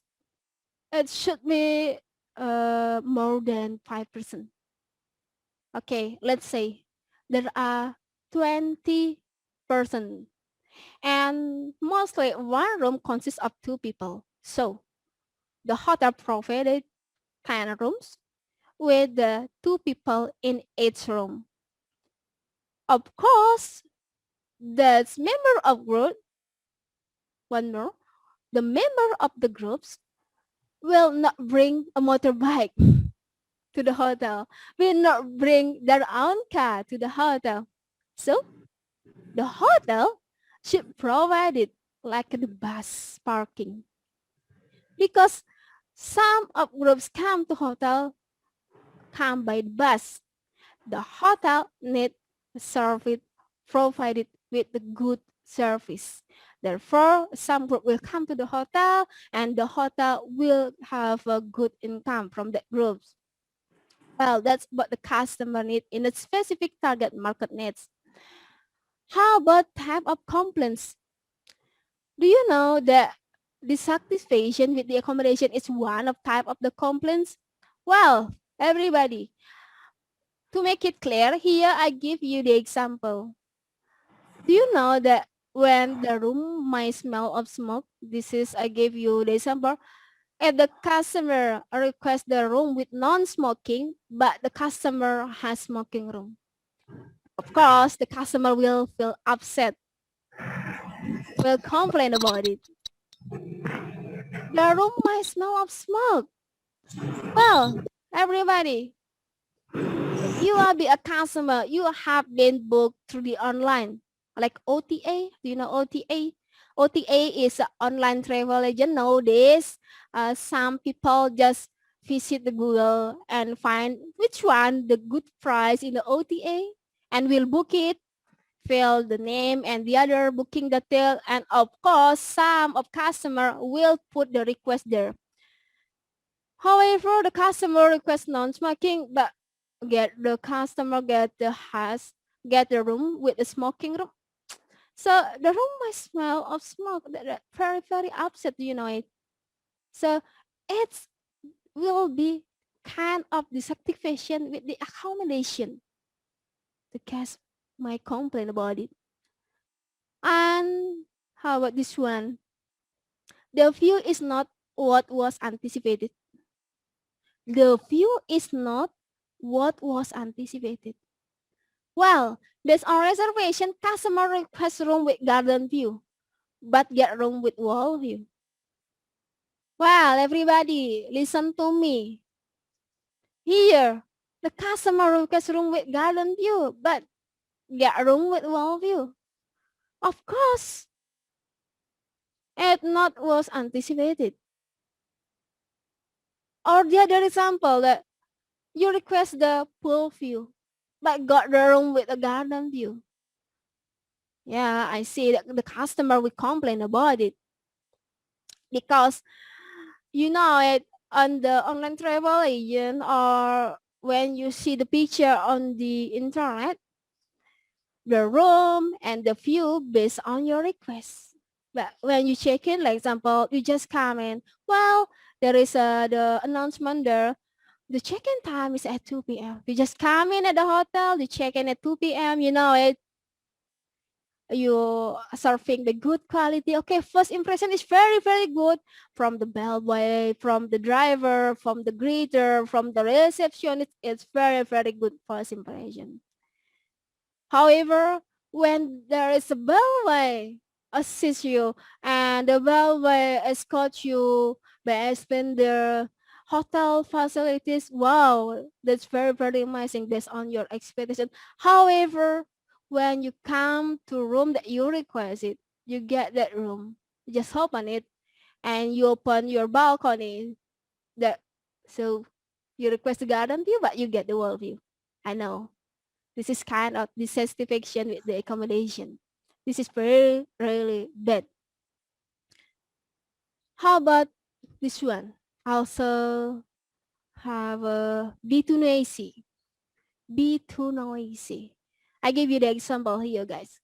it should be more than 5%? Okay, let's say there are 20%, and mostly one room consists of two people. So the hotel provided 10 rooms with the two people in each room. Of course, the member of group, one more, the member of the groups will not bring a motorbike to the hotel, will not bring their own car to the hotel. So the hotel should provide it like the bus parking, because some of groups come to hotel, come by bus. The hotel need service provided with the good service. Therefore, some group will come to the hotel, and the hotel will have a good income from that groups. Well, that's what the customer need in a specific target market needs. How about type of complaints? Do you know that dissatisfaction with the accommodation is one of type of the complaints? Well, everybody, to make it clear, here I give you the example. Do you know that when the room might smell of smoke, this is, I gave you the example, if the customer requests the room with non-smoking, but the customer has smoking room, of course, the customer will feel upset, will complain about it. The room might smell of smoke. Well, everybody, you will be a customer. You have been booked through the online, like OTA. Do you know OTA? OTA is an online travel agent. Nowadays, some people just visit the Google and find which one the good price in the OTA, and will book it, fill the name and the other booking detail, and of course, some of customer will put the request there. However, the customer requests non-smoking, but the customer get the room with the smoking room. So the room might smell of smoke. That very, very upset, you know it. So it will be kind of dissatisfaction with the accommodation. The guest might complain about it. And how about this one? The view is not what was anticipated. The view is not what was anticipated. Well, based on reservation, customer request room with garden view, but get room with wall view. Well, everybody, listen to me. Here, the customer request room with garden view, but get room with wall view. Of course, it not was anticipated. Or the other example that you request the pool view, but got the room with a garden view. Yeah, I see that the customer will complain about it because you know it on the online travel agent or when you see the picture on the internet, the room and the view based on your request. But when you check in, like example, you just come in, well, there is the announcement there. The check-in time is at 2 p.m. You just come in at the hotel, you check in at 2 p.m. You know it. You surfing the good quality. Okay, first impression is very, very good from the bellboy, from the driver, from the greeter, from the receptionist. It's very, very good first impression. However, when there is a bellboy assist you and the bellboy escort you by spend the hotel facilities, wow, that's very, very amazing based on your expectation. However, when you come to room that you requested, you get that room. You just open it and you open your balcony. That so you request the garden view, but you get the world view. I know. This is kind of dissatisfaction with the accommodation. This is very, really bad. How about this one? Also have a be too noisy. Be too noisy. I give you the example here, guys.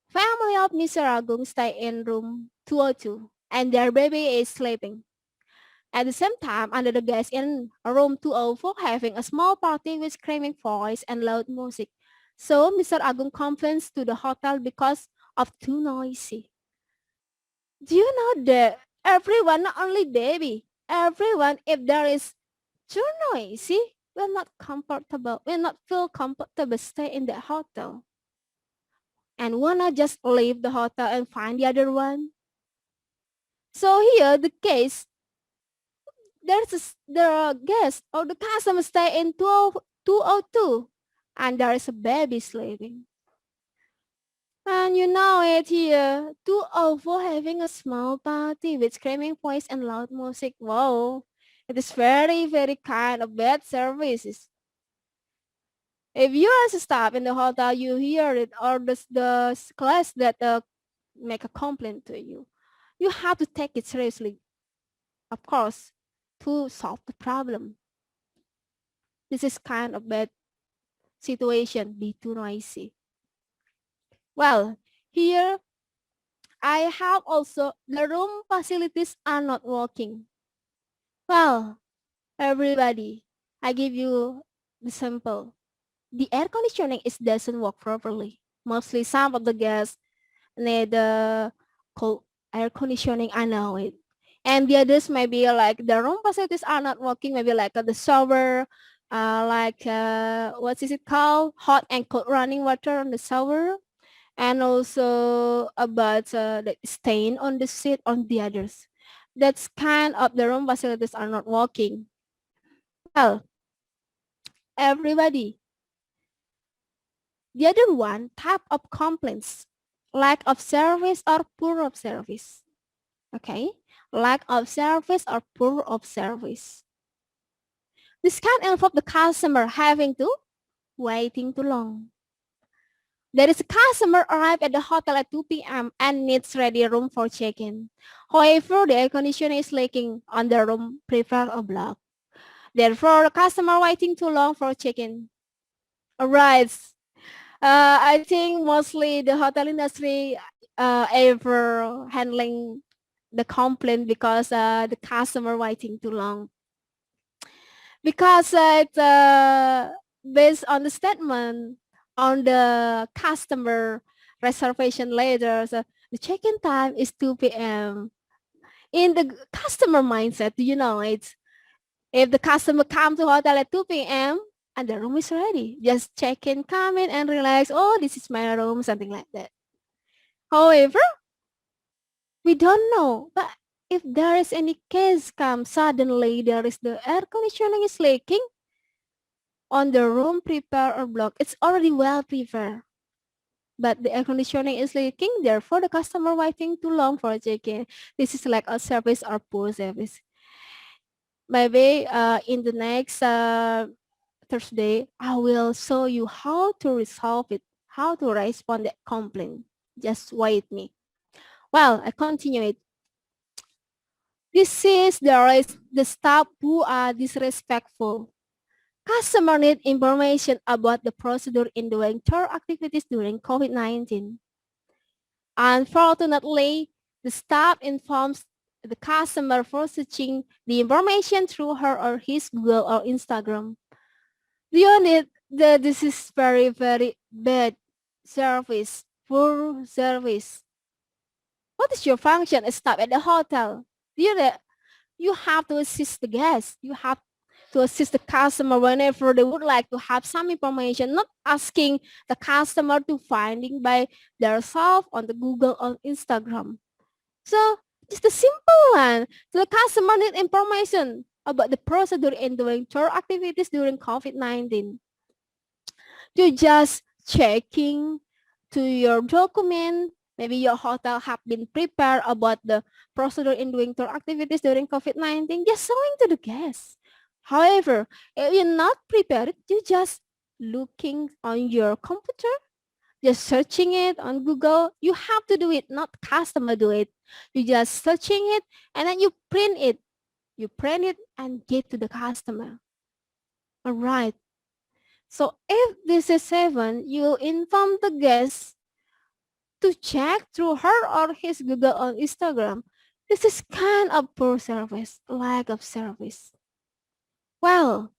Family of Mr. Agung stay in room 202 and their baby is sleeping. At the same time, another guest in room 204 having a small party with screaming voice and loud music. So Mr. Agung complains to the hotel because of too noisy. Do you know that everyone, not only baby, everyone, if there is too noisy, will not feel comfortable stay in the hotel. And wanna just leave the hotel and find the other one. So here the case, the guest or the customer stay in 202 and there is a baby sleeping. And you know it here, 204 having a small party with screaming voice and loud music. Wow, it is very, very kind of bad services. If you as a staff in the hotel, you hear it or the class that make a complaint to you, you have to take it seriously, of course, to solve the problem. This is kind of bad situation, be too noisy. Well, here I have also the room facilities are not working. Well, everybody, I give you the sample. The air conditioning doesn't work properly. Mostly some of the guests need the cold air conditioning. I know it. And the others maybe like the room facilities are not working. Maybe like the shower, what is it called? Hot and cold running water on the shower. And also about the stain on the seat on the others. That's kind of the room facilities are not working. Well, everybody. The other one, type of complaints, lack of service or poor of service. Okay, lack of service or poor of service. This can involve the customer having to waiting too long. There is a customer arrived at the hotel at 2 p.m. and needs ready room for check-in. However, the air conditioner is leaking on the room prefer a block. Therefore, the customer waiting too long for check-in. Alright. I think mostly the hotel industry ever handling the complaint because the customer waiting too long. Because it's based on the statement on the customer reservation later, so the check-in time is 2 p.m. In the customer mindset, you know, it's if the customer come to hotel at 2 p.m. and the room is ready, just check in, come in and relax. Oh, this is my room, something like that. However, we don't know, but if there is any case come suddenly, there is the air conditioning is leaking on the room prepare or block, it's already well prepared. But the air conditioning is leaking, therefore the customer waiting too long for check-in. This is like a service or poor service. Maybe in the next Thursday, I will show you how to resolve it, how to respond that complaint. Just wait me. Well, I continue it. This is the staff who are disrespectful. Customer need information about the procedure in doing tour activities during COVID-19. Unfortunately, the staff informs the customer for searching the information through her or his Google or Instagram. Do you need this is very, very bad service, poor service. What is your function as staff at the hotel? You have to assist the guests. You have to assist the customer whenever they would like to have some information, not asking the customer to finding by themselves on the Google or Instagram. So just a simple one. So the customer need information about the procedure in doing tour activities during COVID-19. You just checking to your document. Maybe your hotel have been prepared about the procedure in doing tour activities during COVID-19, just showing to the guests. However, if you're not prepared, you just looking on your computer, just searching it on Google. You have to do it, not customer do it. You just searching it and then you print it. You print it and give to the customer. All right. So if this is 7, you inform the guest to check through her or his Google or Instagram. This is kind of poor service, lack of service. Well,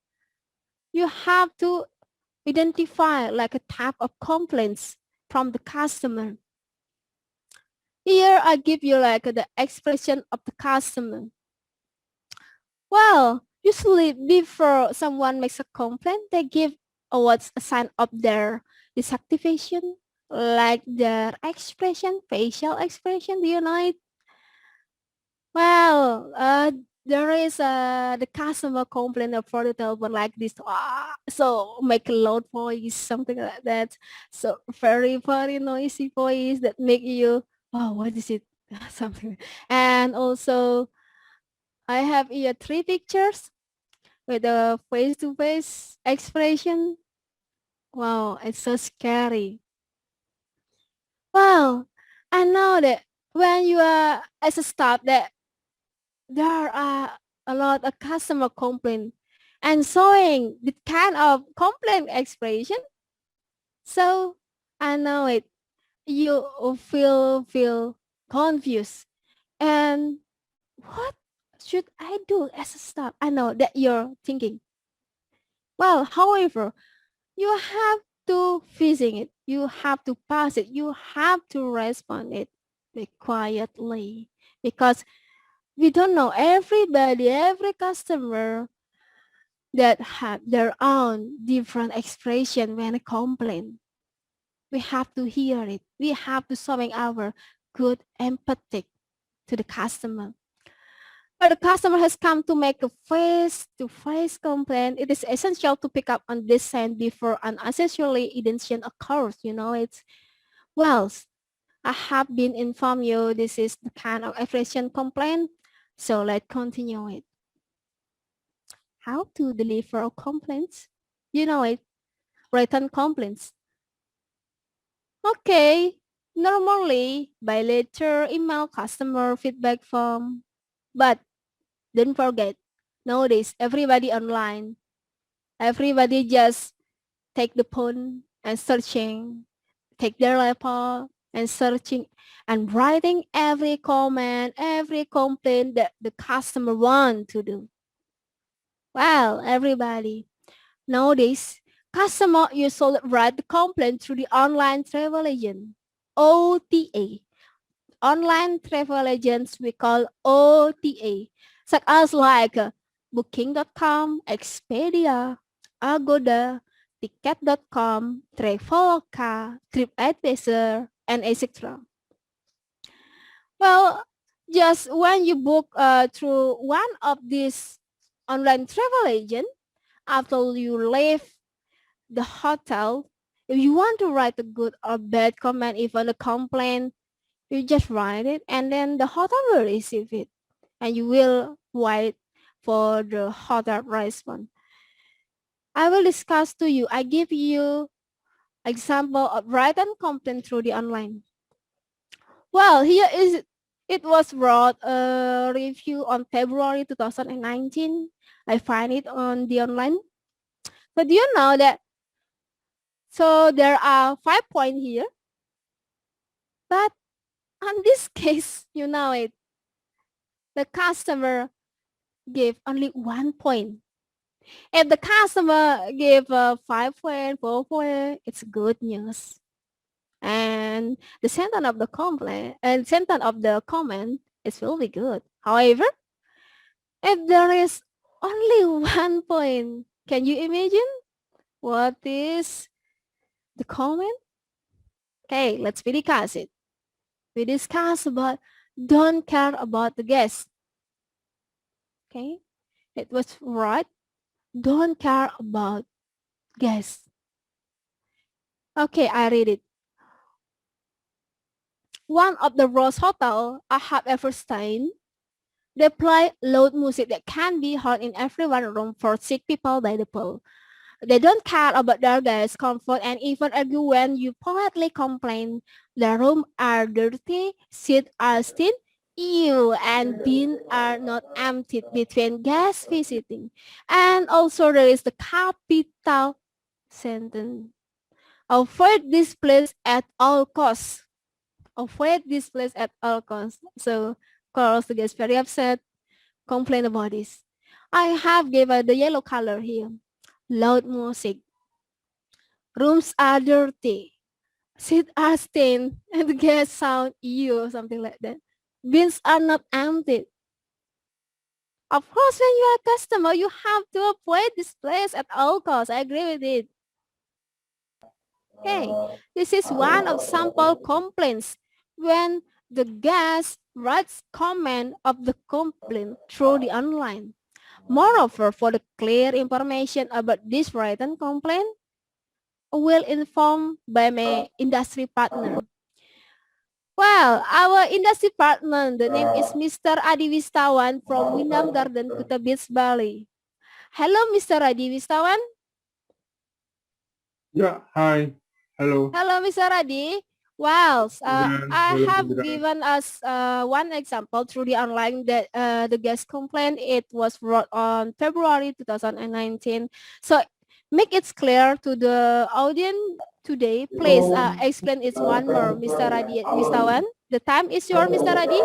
you have to identify like a type of complaints from the customer. Here I give you like the expression of the customer. Well, usually before someone makes a complaint, they give what's a sign of their disactivation, like their expression, facial expression. Do you know it? Well, there is the customer complaint for the telephone like this. So make a loud voice, something like that. So very, very noisy voice that make you, oh, what is it? Something. And also, I have here 3 pictures with a face-to-face expression. Wow, it's so scary. Well, I know that when you are as a staff that there are a lot of customer complaint and showing the kind of complaint expression. So I know it. You feel confused. And what should I do as a staff? I know that you're thinking. Well, however, you have to visit it. You have to pass it. You have to respond it quietly because we don't know everybody, every customer that have their own different expression when a complaint. We have to hear it. We have to showing our good empathy to the customer. But the customer has come to make a face-to-face complaint. It is essential to pick up on this sign before an unnecessary incident occurs. You know, it's, well, I have been informed you this is the kind of expression complaint. So let's continue it. How to deliver complaints? You know it, written complaints. Okay, normally by letter, email, customer feedback form, but don't forget, nowadays everybody online, everybody just take the phone and searching, take their laptop and searching and writing every comment, every complaint that the customer want to do. Well, everybody, nowadays, customer usually write the complaint through the online travel agent, OTA. Online travel agents we call OTA, such as like Booking.com, Expedia, Agoda, Ticket.com, Traveloka, TripAdvisor, and etc. Well, just when you book through one of these online travel agent, after you leave the hotel, if you want to write a good or bad comment, even a complaint, you just write it and then the hotel will receive it and you will wait for the hotel response. I will discuss to you. I give you example of written complaint through the online. Well, here is it was wrote a review on February 2019. I find it on the online. So do you know that? So there are 5 points here, but on this case, you know it, the customer gave only 1 point. If the customer give 5 point, 4 point, it's good news. And the sentence of the complaint and sentence of the comment is really good. However, if there is only 1 point, can you imagine what is the comment? Okay, let's discuss it. We discuss about don't care about the guest. Okay, it was right. Don't care about guests. Okay, I read it. One of the Rose Hotel I have ever stayed, they play loud music that can be heard in every one room for 6 people by the pool. They don't care about their guests' comfort and even argue when you politely complain. The rooms are dirty, seats are still, ew, and bins are not emptied between guests visiting. And also there is the capital sentence. Avoid this place at all costs. Avoid this place at all costs. So Carlos gets very upset, complain about this. I have given the yellow color here. Loud music. Rooms are dirty. Seats are stained and the guests sound ew or something like that. Bins are not emptied. Of course, when you are a customer, you have to avoid this place at all costs. I agree with it. Okay, this is one of sample complaints when the guest writes comment of the complaint through the online. Moreover, for the clear information about this written complaint, will inform by my industry partner. Well, our industry partner, the name is Mr. Adi Wistawan from Windham Garden, Kuta Beach, Bali. Hello, Mr. Adi Wistawan. Yeah, hi. Hello. Hello, Mr. Adi. Well, I Hello, have Indra. given us one example through the online that the guest complaint. It was wrote on February 2019. So make it clear to the audience today. Please explain it one more, Mr. Adi Wistawan. The time is yours, Mr. Adi.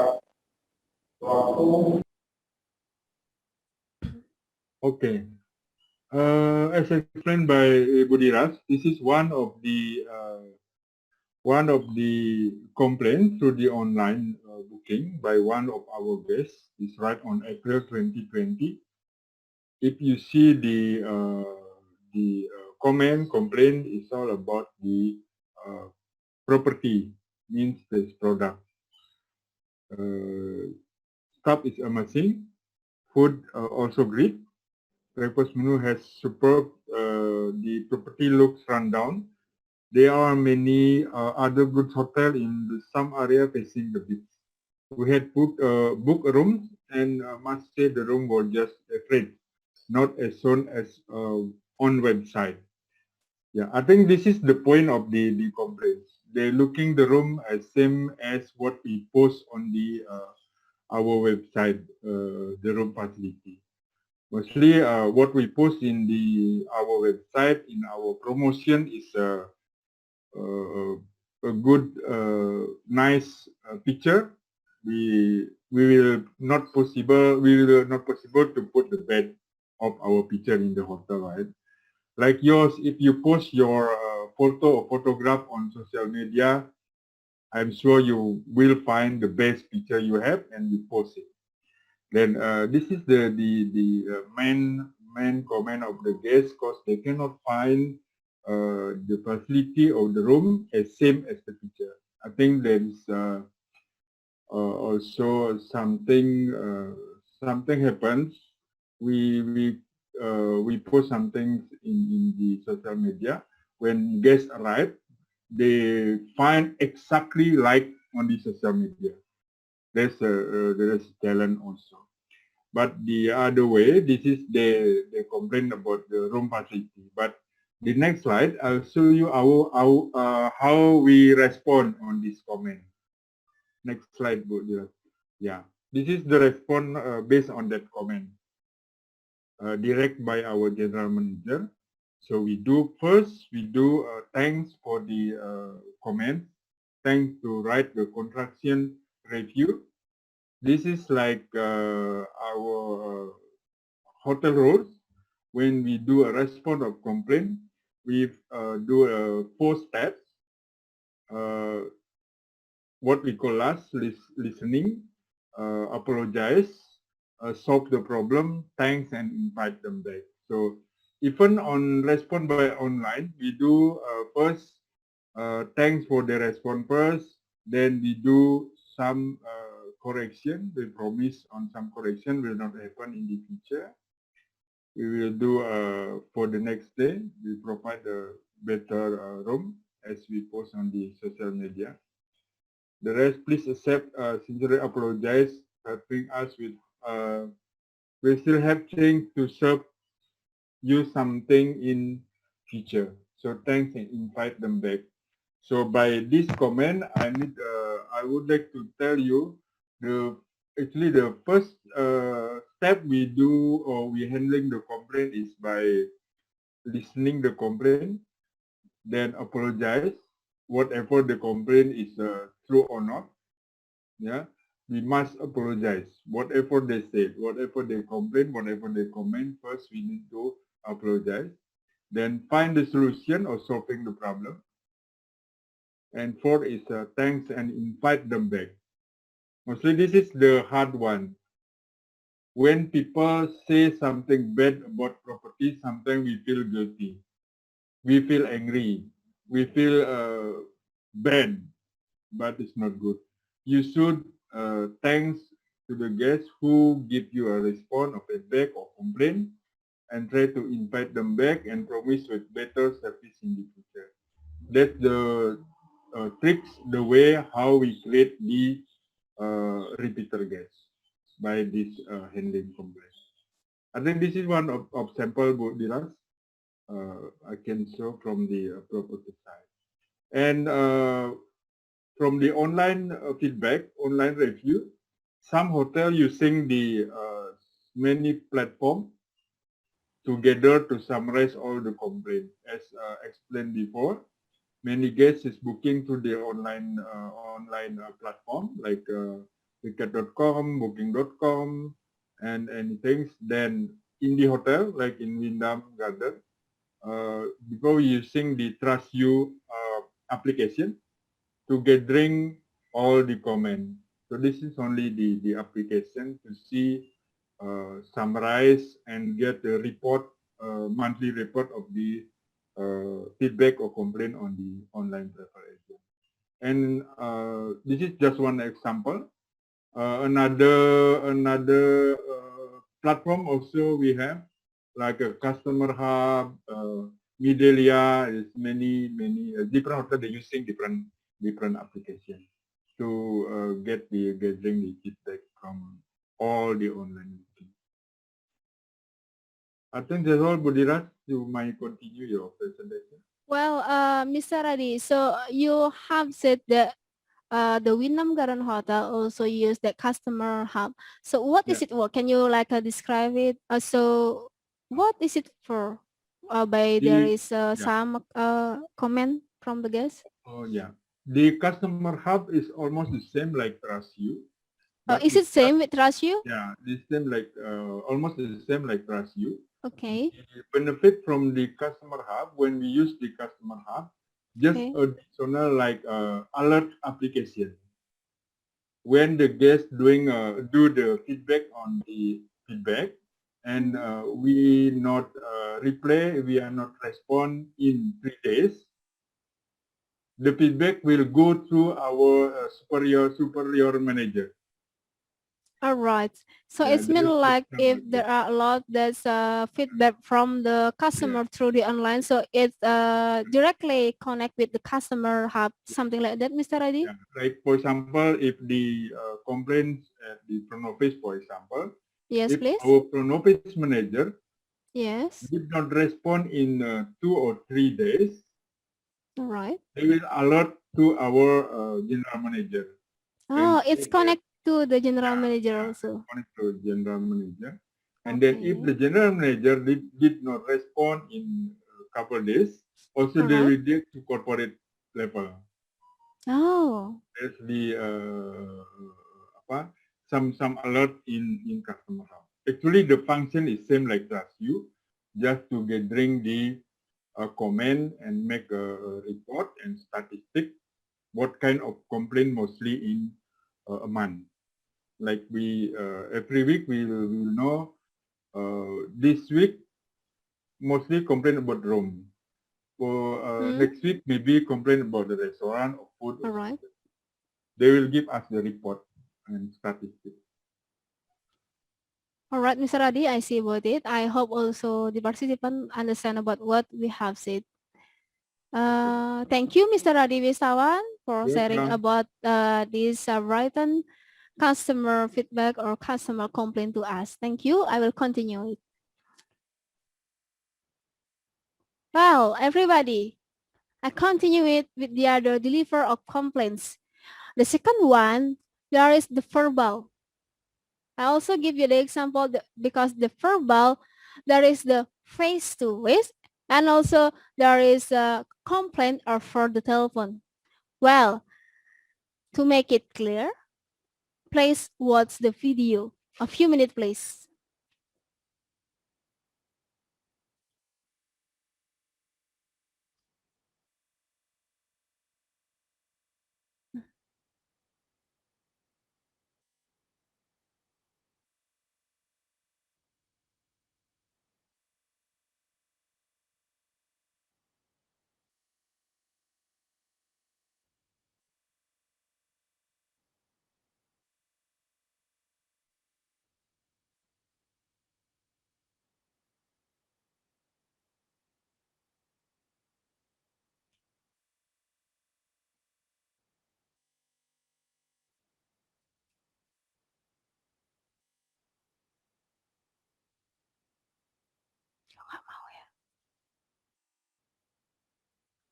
Okay. As explained by Ibu Dhiras, this is one of the complaints through the online booking by one of our guests. It's right on April 2020. If you see the comment complaint, is all about the property, means this product. Stuff is amazing. Food also great. Breakfast menu has superb. The property looks run down. There are many other good hotel in some area facing the beach. We had booked a room, and must say the room was just afraid, not as soon as on website. Yeah, I think this is the point of the complaints. they're looking the room as same as what we post on the our website, the room facility. Mostly, what we post in the our website in our promotion is uh, a good, nice picture. We will not possible. We will not possible to put the bed of our picture in the hotel, right? Like yours, if you post your photo or photograph on social media, I'm sure you will find the best picture you have and you post it. Then this is the main comment of the guests, because they cannot find the facility of the room as same as the picture. I think there is also something happens. We post something in the social media. When guests arrive, they find exactly like on the social media. There is talent also. But the other way, this is they complain about the room facility. But the next slide, I'll show you how we respond on this comment. Next slide, Bu Dila. Yeah, this is the response based on that comment, direct by our general manager. So we do thanks for the comment. Thanks to write the contraction review. This is like our hotel rules. When we do a response of complaint, we do 4 steps. What we call last listening, apologize, solve the problem, thanks, and invite them back. So even on respond by online, we do first thanks for the response first, then we do some correction. We promise on some correction will not happen in the future. We will do for the next day. We provide a better room as we post on the social media. The rest, please accept, sincerely apologize, helping us with, we still have things to serve you something in future. So thanks and invite them back. So by this comment, I would like to tell you actually the first step we do or we handling the complaint is by listening the complaint, then apologize, whatever the complaint is true or not. Yeah, we must apologize. Whatever they say, whatever they complain, whatever they comment, first we need to apologize. Then find the solution or solving the problem. And fourth is thanks and invite them back. Mostly this is the hard one. When people say something bad about property, sometimes we feel guilty. We feel angry. We feel bad, but it's not good. You should thanks to the guests who give you a response or feedback or complaint, and try to invite them back and promise with better service in the future. That's the tricks, the way how we create the repeater guests by this handling complaints. I think this is one of sample, Bu Diras. I can show from the property side. And from the online feedback, online review, some hotel using the many platform together to summarize all the complaints. As explained before, many guests is booking through the online platform like ticket.com, booking.com, and things. Then in the hotel, like in Windham Garden, before using the Trust You application to gathering all the comments. So this is only the application to see, summarize and get the report, monthly report of the feedback or complaint on the online travel agent. And this is just one example. Another platform also we have, like a customer hub, Medelia, is many different hotels. They're using different applications to get the gathering the feedback from all the online meetings. I think that's all, Bu Diras. You might continue your presentation. Well, Mr. Radi, so you have said that the Winam Garden Hotel also use the customer hub. So what Yeah. is it for? Can you like describe it? So what is it for? By there The is yeah. some comment from the guest. Oh yeah. The customer hub is almost the same like TrustU, but Is it it's not. same with Trust You? Yeah, the same like almost the same like TrustU. Okay. The benefit from the customer hub when we use the customer hub, just Okay. additional like alert application. When the guest doing do the feedback on the feedback, and we not replay, we are not respond in 3 days. The feedback will go through our superior manager. All right. So Yeah, it's mean there's like if external. there are a lot that's feedback from the Yeah. customer through the online, so it directly connect with the customer hub, something like that, Mr. Adi? Yeah, like for example, if the complaints at the front office, for example, Yes, if please. our front office manager Yes. did not respond in 2 or 3 days, All right. they will alert to our general manager and Oh, it's say that, connect to the general yeah, manager yeah, also. connect to general manager. And then if the Okay. general manager did not respond in a couple of days, also All they right. will get to corporate level. Oh. There's the apa, some alert in customer hub. Actually, the function is same like TrustU, just to bring the comment and make a report and statistic. What kind of complaint mostly in a month? Like we every week we will know this week mostly complain about room. For Hmm. next week maybe complain about the restaurant or food or All right. something. They will give us the report and statistics. All right, Mr. Adi, I see about it. I hope also the participant understand about what we have said. Thank you, Mr. Adi Wisawan, for sharing Welcome. about this written customer feedback or customer complaint to us. Thank you. I will continue it. Well, everybody, I continue it with the other deliver of complaints. The second one, there is the verbal. I also give you the example because the verbal, there is the face to face, and also there is a complaint or for the telephone. Well, to make it clear, please watch the video. A few minutes, please.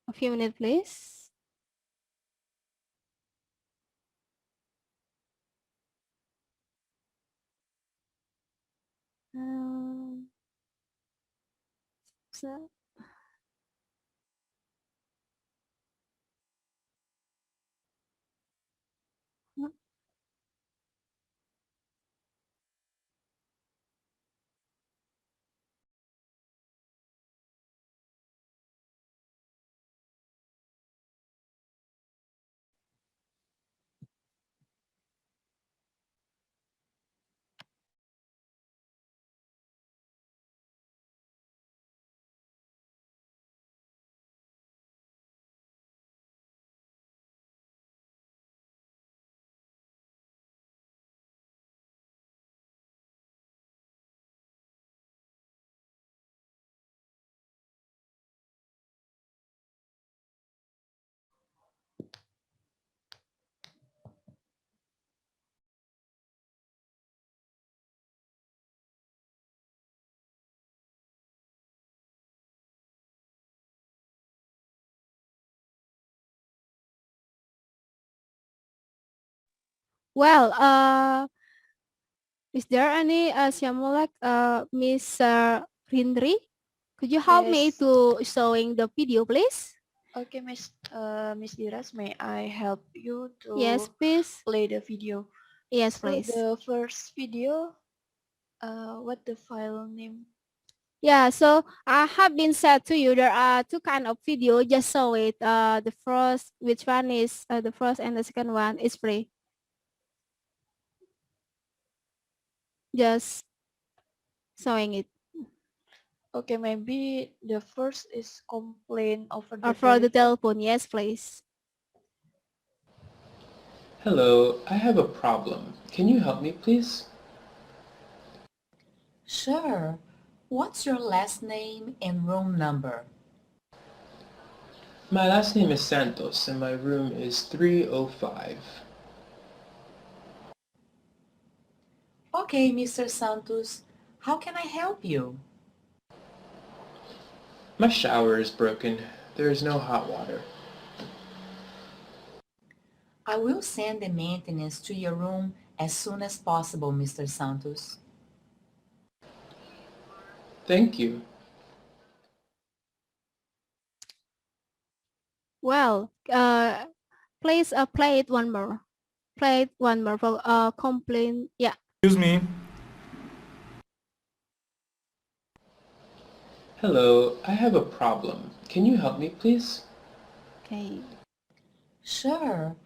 A few minutes, please. Um, so Well, is there any Syamulek, Miss Rindri? Could you help me Yes. to showing the video, please? Okay, Miss Dhiras, may I help you Yes, to please. play the video? Yes, So please. the first video, what the file name? Yeah, so I have been said to you there are two kind of video. Just show it. The first, which one is the first and the second one is free. Just showing it. Okay, maybe the first is complaint over Or the for the telephone. telephone, yes, please. Hello, I have a problem. Can you help me, please? Sure. What's your last name and room number? My last name is Santos and my room is 305. Okay, Mr. Santos. How can I help you? My shower is broken. There is no hot water. I will send the maintenance to your room as soon as possible, Mr. Santos. Thank you. Well, please play it one more. Play it one more for complaint. Yeah. Excuse me. Hello, I have a problem. Can you help me, please? Okay. Sure.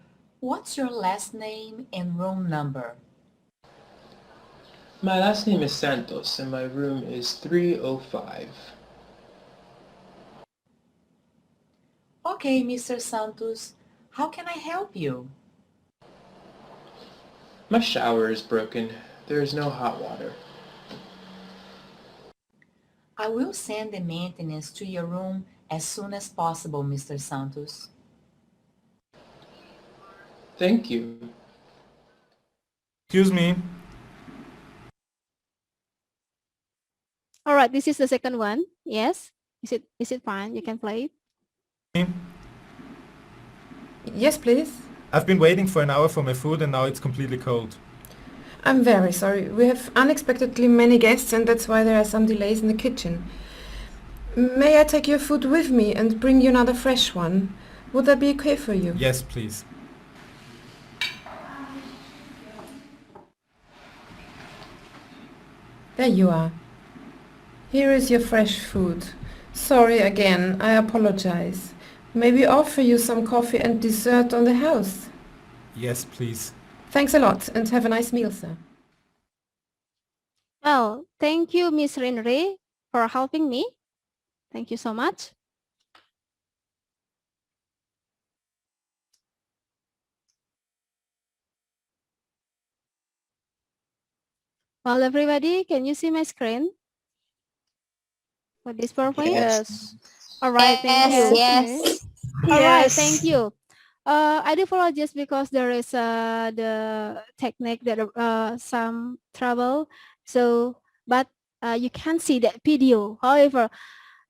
What's your last name and room number? My last name is Santos and my room is 305. Okay, Mr. Santos. How can I help you? My shower is broken. There is no hot water. I will send the maintenance to your room as soon as possible, Mr. Santos. Thank you. Excuse me. All right. This is the second one. Yes. Is it fine? You can play it. Yes, please. I've been waiting for an hour for my food and now it's completely cold. I'm very sorry. We have unexpectedly many guests and that's why there are some delays in the kitchen. May I take your food with me and bring you another fresh one? Would that be okay for you? Yes, please. There you are. Here is your fresh food. Sorry again, I apologize. May we offer you some coffee and dessert on the house? Yes, please. Thanks a lot and have a nice meal, sir. Well, thank you, Miss Rinri, for helping me. Thank you so much. Well, everybody, can you see my screen for this PowerPoint? Yes. All right, thank Yes, you. yes. All right, Yes. thank you. I do apologize because there is the technique that some trouble. So, but you can see that video. However,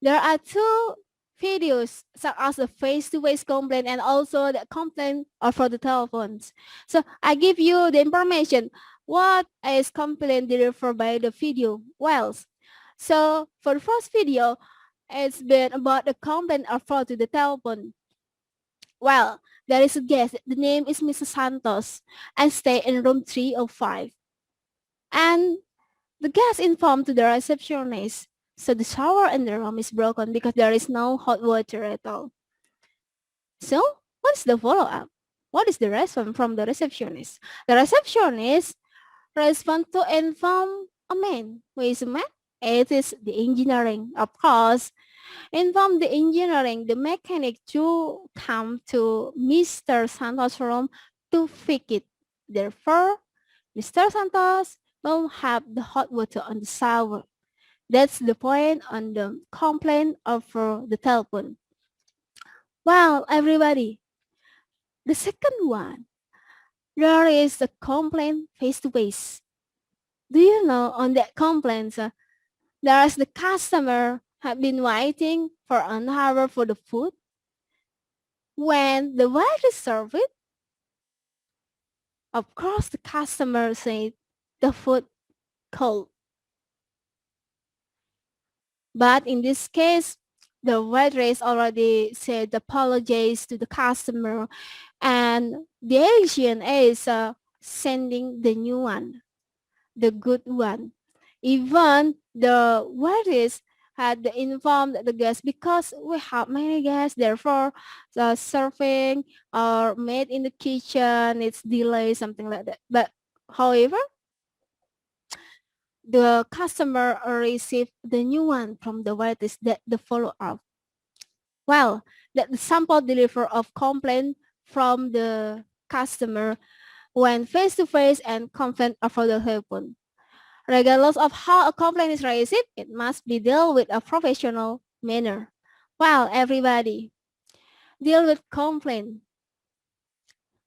there are two videos such as the face-to-face complaint and also the complaint for the telephones. So I give you the information. What is complaint delivered by the video? Well, so for the first video, it's been about the complaint offered to the telephone. Well, there is a guest. The name is Mrs. Santos and stay in room 305. And the guest informed to the receptionist, so the shower in the room is broken because there is no hot water at all. So, what's the follow-up? What is the response from the receptionist? The receptionist respond to inform a man. Who is a man? It is the engineering, of course. Inform the engineering, the mechanic to come to Mr. Santos' room to fix it. Therefore, Mr. Santos don't have the hot water on the shower. That's the point on the complaint of the telephone. Well, everybody, the second one, there is the complaint face to face. Do you know on that complaint, there is the customer have been waiting for an hour for the food. When the waiter served it, Of course, the customer said the food cold. But in this case, the waitress already said apologies to the customer, and the Asian is sending the new one, the good one. Even the waitress had informed the guests because we have many guests, therefore the serving or made in the kitchen, it's delayed, something like that. But however, the customer received the new one from the waitress that the follow up. Well, that the sample deliver of complaint from the customer when face to face and confront a further happen. Regardless of how a complaint is received, it must be dealt with a professional manner. Well, everybody, deal with complaint.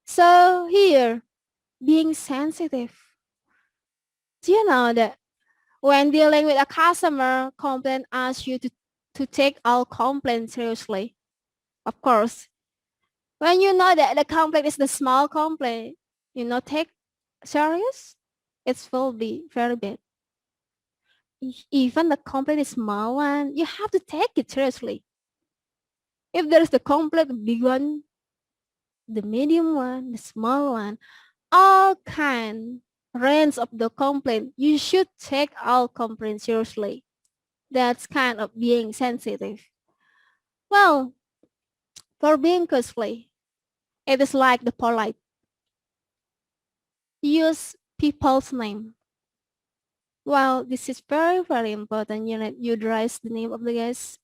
So here, being sensitive. Do you know that when dealing with a customer complaint asks you to take all complaints seriously? Of course, when you know that the complaint is the small complaint, you not take serious, it will be very bad. Even the complaint is small one, you have to take it seriously. If there is the complaint, the big one, the medium one, the small one, all kind range of the complaint, you should take all complaints seriously. That's kind of being sensitive. Well, for being costly, it is like the polite. Use people's name. Well, this is very, very important. You address the name of the guest.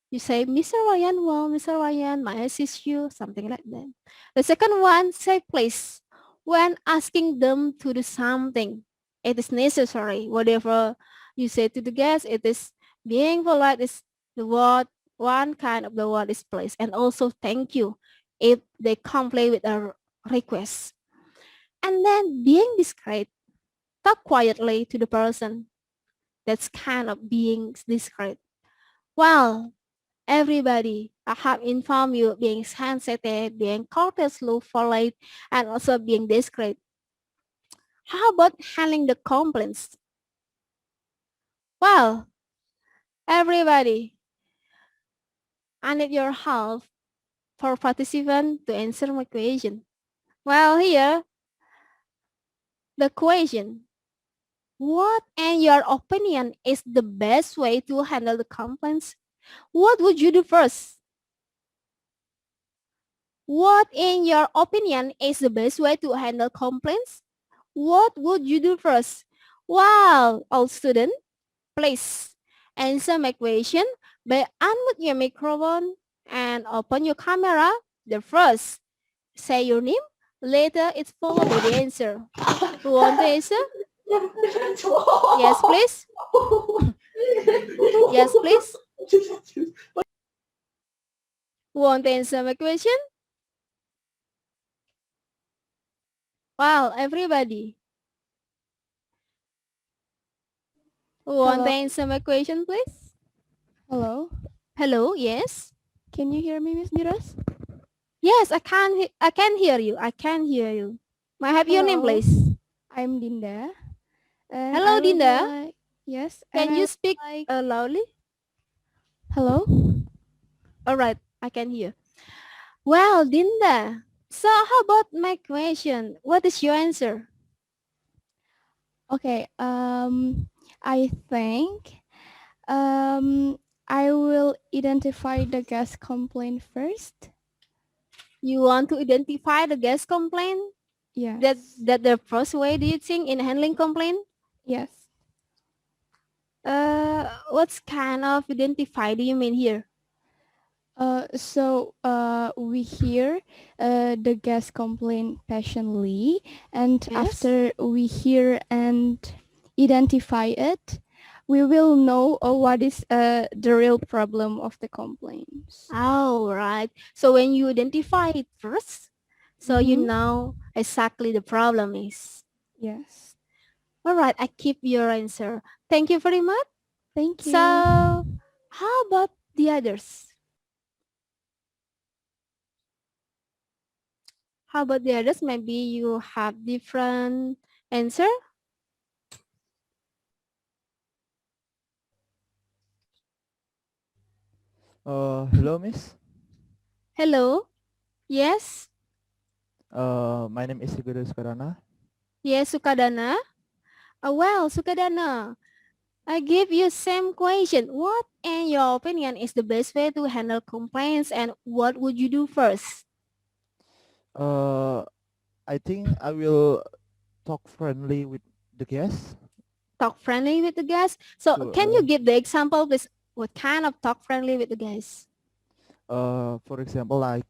You say, Mr. Ryan, well, Mr. Ryan, may I assist you? Something like that. The second one, say please. When asking them to do something, it is necessary. Whatever you say to the guest, it is being polite is the word, one kind of the word is please. And also thank you if they comply with a request. And then being discreet, talk quietly to the person. That's kind of being discreet. Well, everybody, I have informed you being sensitive, being courteously polite, and also being discreet. How about handling the complaints? Well, everybody, I need your help for participant to answer my question. Well, here, the question. What, in your opinion, is the best way to handle the complaints? What would you do first? What, in your opinion, is the best way to handle complaints? What would you do first? Wow, all student, please answer my question by unmute your microphone and open your camera. The first, say your name. Later, it's followed by the answer. Who want to answer? Yes, please. Yes, please. Who want to answer my question? Wow, everybody. Who want to Hello. answer my question, please? Hello. Hello, yes. Can you hear me, Miss Dhiras? Yes, I can hear you. I can hear you. May I have your name, Hello. please? I'm Dinda. And Hello, I would Dinda. like, yes, Can and I you would speak like, loudly? hello. All right, I can hear. Well, Dinda. So how about my question? What is your answer? Okay. I think I will identify the guest complaint first. You want to identify the guest complaint? Yes. That the first way do you think in handling complaint? Yes. What kind of identify do you mean here? We hear the guest complaint patiently, and Yes. after we hear and identify it, we will know what is the real problem of the complaints. Oh, right. So when you identify it first, so you know exactly the problem is. Yes. All right, I keep your answer. Thank you very much. Thank you. So how about the others? How about the others? Maybe you have different answer. Hello, Miss. Hello. Yes. My name is Sigurd Skarana. Yes, Sukadana. Well, Sukadana, I give you same question. What, in your opinion, is the best way to handle complaints, and what would you do first? Uh, I think I will talk friendly with the guests. Talk friendly with the guests. So, To, can you give the example, please? What kind of talk friendly with the guests? for example, like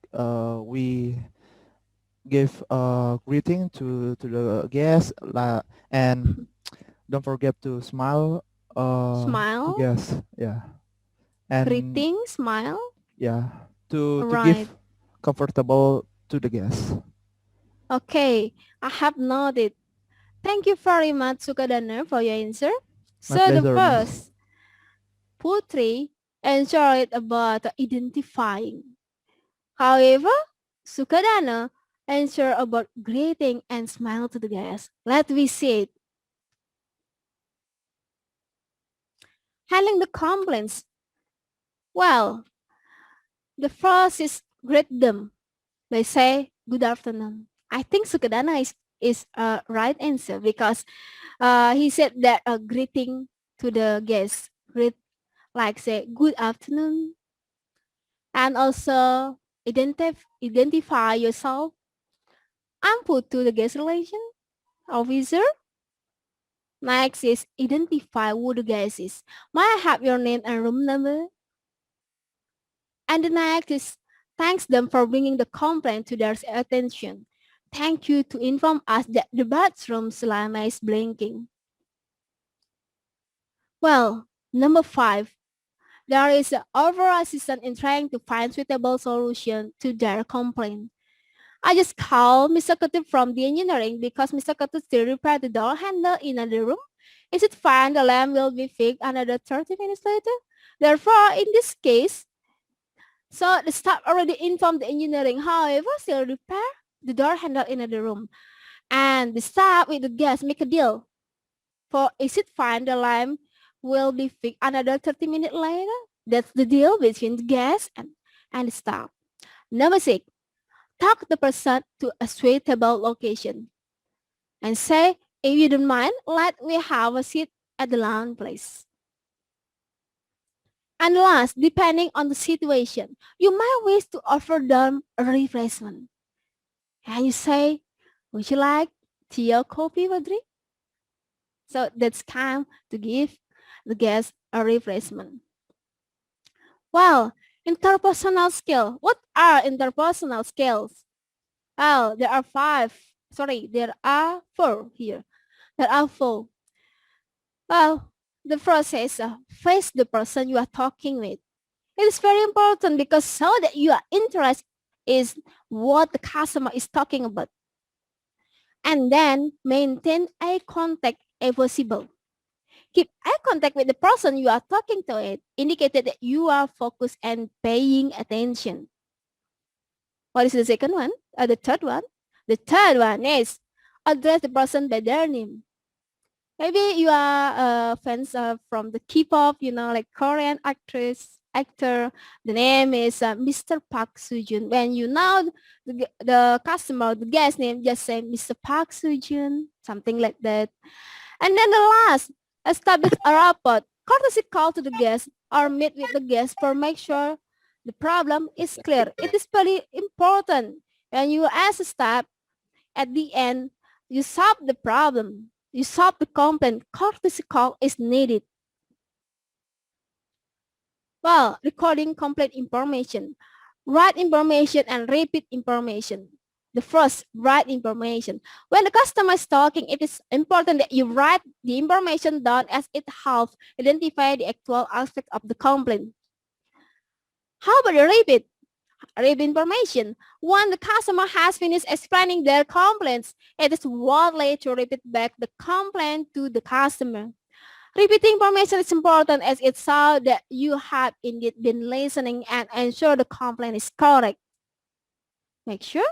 we give greeting to the guests, and don't forget to smile to Smile, guests. Yeah, and greeting, smile. yeah, to Right. give comfortable to the guests. Okay, I have noted. Thank you very much, Sukadana, for your answer. My So the pleasure, Miss. first, Putri enjoyed about identifying. However, Sukadana answered about greeting and smile to the guests. Let me see it. Handling the complaints. Well, the first is greet them. They say good afternoon. I think Sukadana is a right answer because he said that a greeting to the guests, greet like say good afternoon, and also identify yourself and put to the guest relation officer. Next is identify who the guest is. May I have your name and room number? And the next is thanks them for bringing the complaint to their attention. Thank you to inform us that the bathroom slime is blinking. Well, number 5, there is an overall assistance in trying to find suitable solution to their complaint. I just called Mr. Ketut from the engineering because Mr. Ketut still repair the door handle in another room. Is it fine the lamp will be fixed another 30 minutes later? Therefore, in this case, so the staff already informed the engineering, however, still repair the door handle in another room. And the staff with the guest make a deal. For is it fine the lamp will be fixed another 30 minutes later? That's the deal between the guest and the staff. Number 6, talk the person to a suitable location and say, if you don't mind, let me have a seat at the lounge place. And last, depending on the situation, you might wish to offer them a refreshment. And you say, would you like tea or coffee or drink? So that's time to give the guest a refreshment. Well, interpersonal skill. What are interpersonal skills? Oh, there are 5. Sorry, there are 4 here. There are 4. Well, the first is face the person you are talking with. It is very important because so that your interest is what the customer is talking about. And then maintain eye contact if possible. Keep eye contact with the person you are talking to it, indicated that you are focused and paying attention. What is the second one? The third one? The third one is address the person by their name. Maybe you are fans from the K-pop, like Korean actor. The name is Mr. Park Soo-joon. When you know the customer, the guest name, just say Mr. Park Soo-joon, something like that. And then the last, establish a rapport, courtesy call to the guest or meet with the guest for make sure the problem is clear. It is very important when you as a staff at the end, you solve the problem. You solve the complaint. Courtesy call is needed. Well, recording complaint information. Write information and repeat information. The first, write information. When the customer is talking, it is important that you write the information down as it helps identify the actual aspect of the complaint. How about the repeat? Repeat information. When the customer has finished explaining their complaints, it is worthwhile to repeat back the complaint to the customer. Repeating information is important as it shows that you have indeed been listening and ensure the complaint is correct. Make sure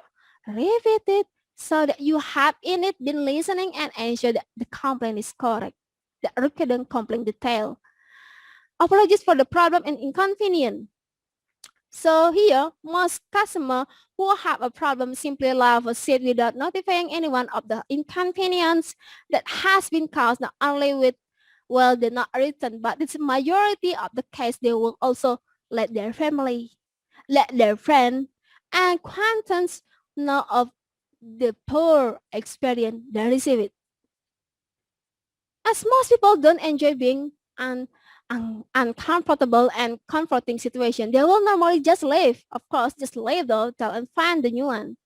Repeat it so that you have in it been listening and ensure that the complaint is correct. The recurrent complaint detail. Apologies for the problem and inconvenience. So here, most customers who have a problem simply leave a seat without notifying anyone of the inconvenience that has been caused not only with, well, they're not written, but it's majority of the case they will also let their family, let their friend, and acquaintance know of the poor experience they receive it. As most people don't enjoy being uncomfortable and comforting situation, they will normally just leave. Of course, just leave the hotel and find the new one.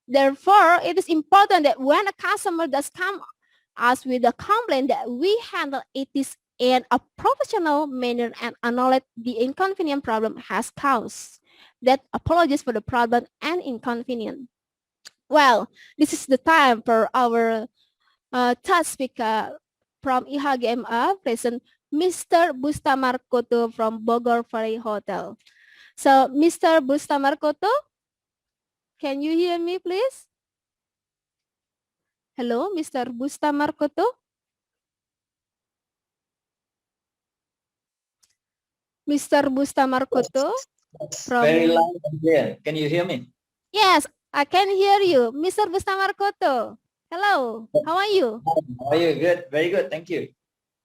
Therefore, it is important that when a customer does come us with a complaint that we handle it is in a professional manner and acknowledge the inconvenient problem has caused. That apologies for the problem and inconvenience. Well, this is the time for our third speaker from IHGMA, present Mr. Bustamar Koto from Bogor Ferry Hotel. So, Mr. Bustamar Koto, can you hear me, please? Hello, Mr. Bustamar Koto? Mr. Bustamar Koto from... Very loud and clear. Can you hear me? Yes, I can hear you. Mr. Bustamar Koto. Hello, how are you? How are you? Good. Very good. Thank you.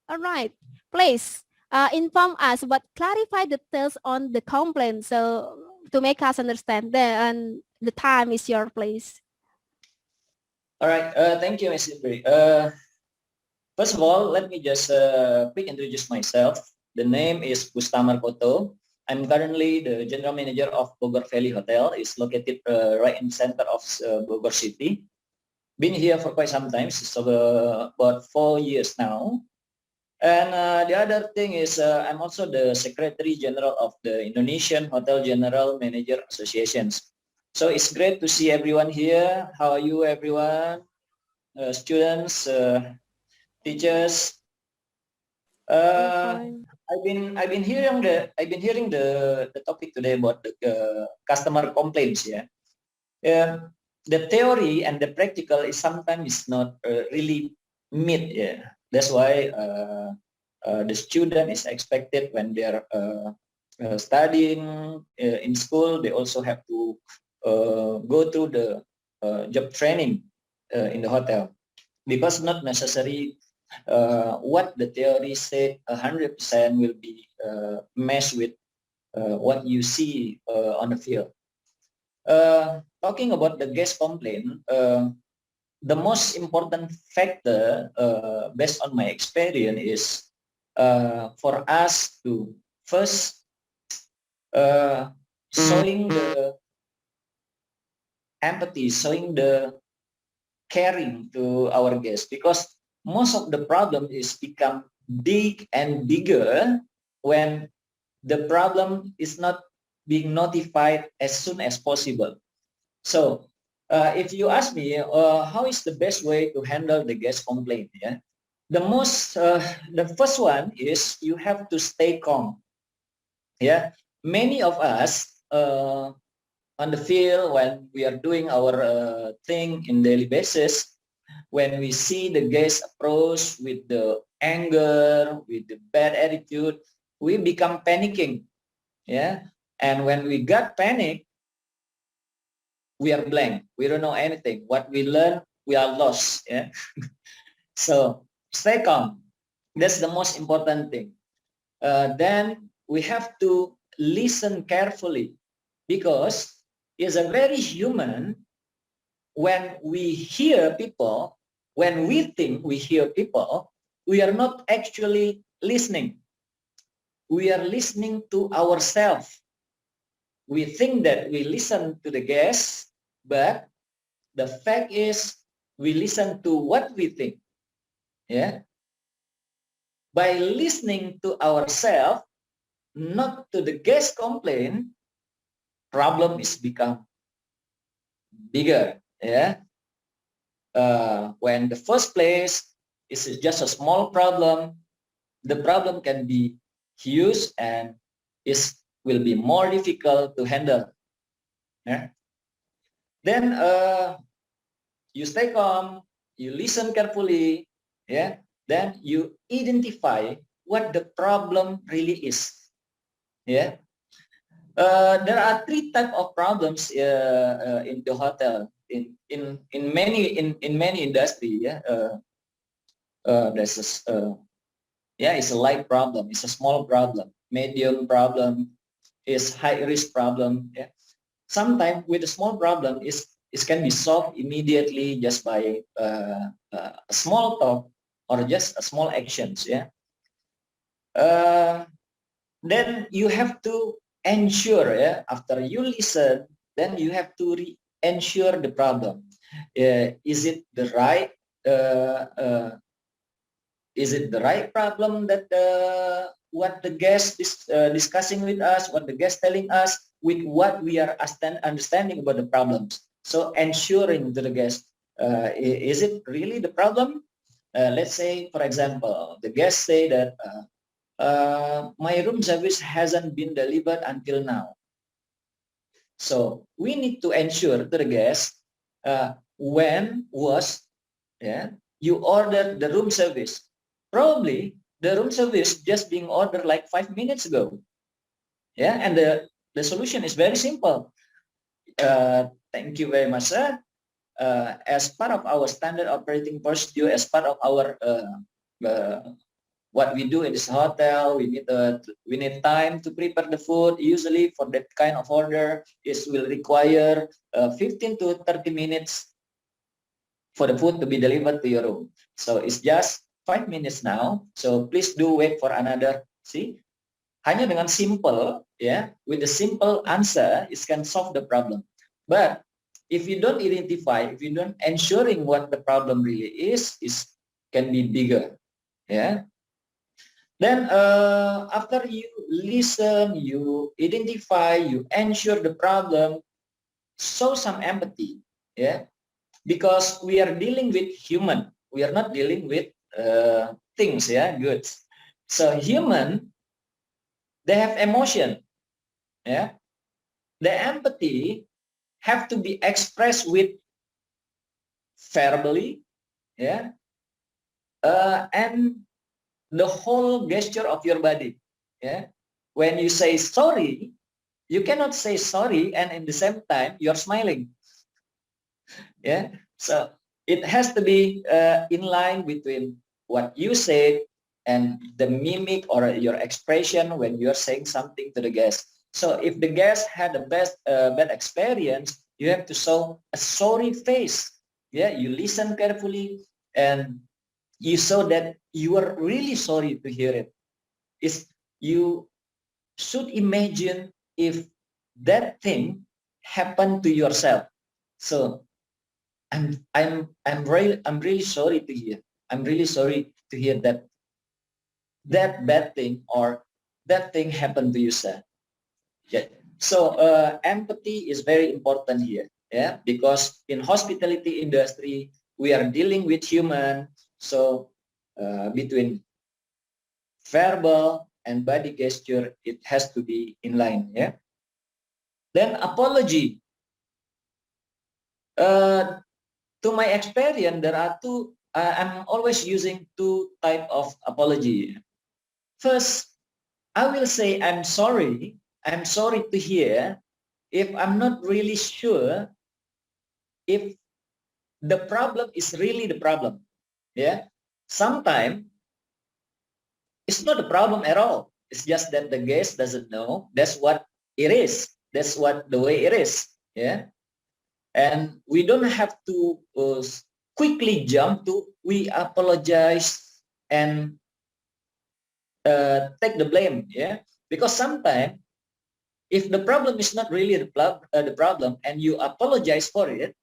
All right. Please inform us, but clarify details on the complaint so to make us understand. And the time is your place. All right. Thank you, Ms. Indri. First of all, let me just quick introduce myself. The name is Bustamar Koto. I'm currently the general manager of Bogor Valley Hotel. It's located right in the center of Bogor City. Been here for quite some time, so about 4 years now. And the other thing is I'm also the Secretary General of the Indonesian Hotel General Manager Associations. So it's great to see everyone here. How are you, everyone? Students, teachers. I've been hearing the topic today about the customer complaints. Yeah. The theory and the practical is sometimes not really meet. Yeah. That's why the student is expected when they're studying in school, they also have to go through the job training in the hotel, because not necessary what the theory say 100% will be matched with what you see on the field. Talking about the guest complaint, the most important factor based on my experience is for us to first showing the empathy, showing the caring to our guests, because most of the problem is become big and bigger when the problem is not being notified as soon as possible. So if you ask me how is the best way to handle the guest complaint, yeah, the first one is you have to stay calm. Yeah, many of us on the field when we are doing our thing in daily basis, when we see the guest approach with the anger, with the bad attitude, we become panicking. Yeah, and when we got panic, we are blank. We don't know anything. What we learn, we are lost. Yeah. So stay calm. That's the most important thing. Then we have to listen carefully, because it's a very human when we hear people, when we think we hear people, we are not actually listening. We are listening to ourselves. We think that we listen to the guests, but the fact is we listen to what we think. Yeah. By listening to ourselves, not to the guest complaint, problem is become bigger. Yeah. When the first place is just a small problem, the problem can be huge and will be more difficult to handle. Yeah. Then you stay calm, you listen carefully, yeah. Then you identify what the problem really is, yeah. There are three types of problems in the hotel in many industry, yeah. There's yeah, it's a light problem, it's a small problem, medium problem, is high risk problem, yeah. Sometimes with a small problem is it can be solved immediately just by a small talk or just a small actions, yeah. Then you have to ensure, yeah, after you listen, then you have to ensure the problem. Is it the right problem that what the guest is discussing with us, what the guest telling us, with what we are understanding about the problems. So ensuring to the guest, is it really the problem? Let's say, for example, the guest say that my room service hasn't been delivered until now. So we need to ensure to the guest when was, yeah, you ordered the room service. Probably the room service just being ordered like 5 minutes ago. Yeah, and the solution is very simple. Thank you very much, sir. As part of our standard operating procedure, as part of our what we do in this hotel, we need time to prepare the food. Usually for that kind of order, it will require 15 to 30 minutes for the food to be delivered to your room. So it's just 5 minutes now. So please do wait for another. See, hanya dengan simple, yeah, with a simple answer, it can solve the problem. But if you don't identify, if you don't ensuring what the problem really is can be bigger, yeah. Then after you listen, you identify, you ensure the problem, show some empathy, yeah, because we are dealing with human, we are not dealing with things, yeah, goods. So human, they have emotion, yeah. The empathy have to be expressed with verbally, yeah, and the whole gesture of your body, yeah. When you say sorry, you cannot say sorry and in the same time you're smiling, yeah. So it has to be in line between what you said and the mimic or your expression when you're saying something to the guest. So if the guest had a bad experience, you have to show a sorry face, yeah. You listen carefully and you show that you are really sorry to hear it. You should imagine if that thing happened to yourself. So I'm really sorry to hear. I'm really sorry to hear that bad thing or that thing happened to you, sir. Yeah. So empathy is very important here, yeah, because in hospitality industry we are dealing with human. So between verbal and body gesture, it has to be in line, yeah. Then apology. To my experience, there are two. I'm always using two type of apology. First, I will say I'm sorry. I'm sorry to hear if I'm not really sure if the problem is really the problem. Yeah. Sometimes it's not a problem at all. It's just that the guest doesn't know that's what it is. That's what the way it is. Yeah. And we don't have to quickly jump to we apologize and take the blame. Yeah. Because sometimes if the problem is not really the problem and you apologize for it,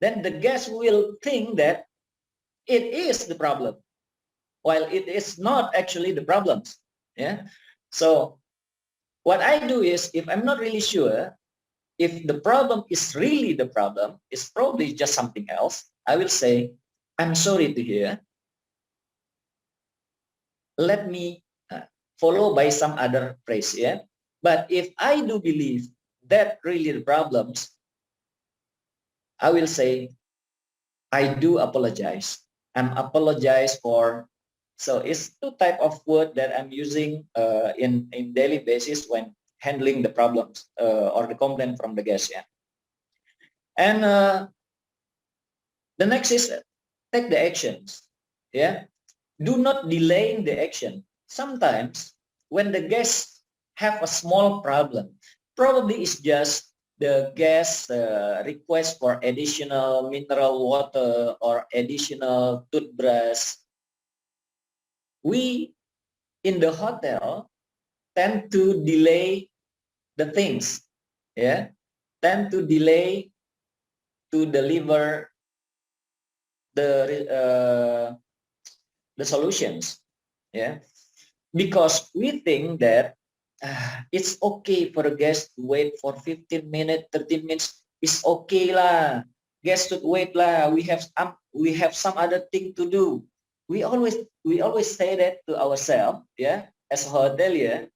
then the guest will think that it is the problem, while it is not actually the problem. Yeah. So what I do is, if I'm not really sure if the problem is really the problem, it's probably just something else, I will say, I'm sorry to hear. Let me follow by some other phrase. Yeah. But if I do believe that really the problems, I will say, I do apologize. I'm apologize for. So it's two type of word that I'm using in daily basis when handling the problems or the complaint from the guest. Yeah. And the next is take the actions. Yeah. Do not delay the action. Sometimes when the guests have a small problem, probably it's just the guest request for additional mineral water or additional toothbrush. We in the hotel tend to delay the things, yeah, tend to delay to deliver the solutions, yeah, because we think that it's okay for a guest to wait for 15 minutes, 30 minutes. It's okay lah. Guest should wait lah. We have some other thing to do. We always say that to ourselves, yeah, as a hotelier.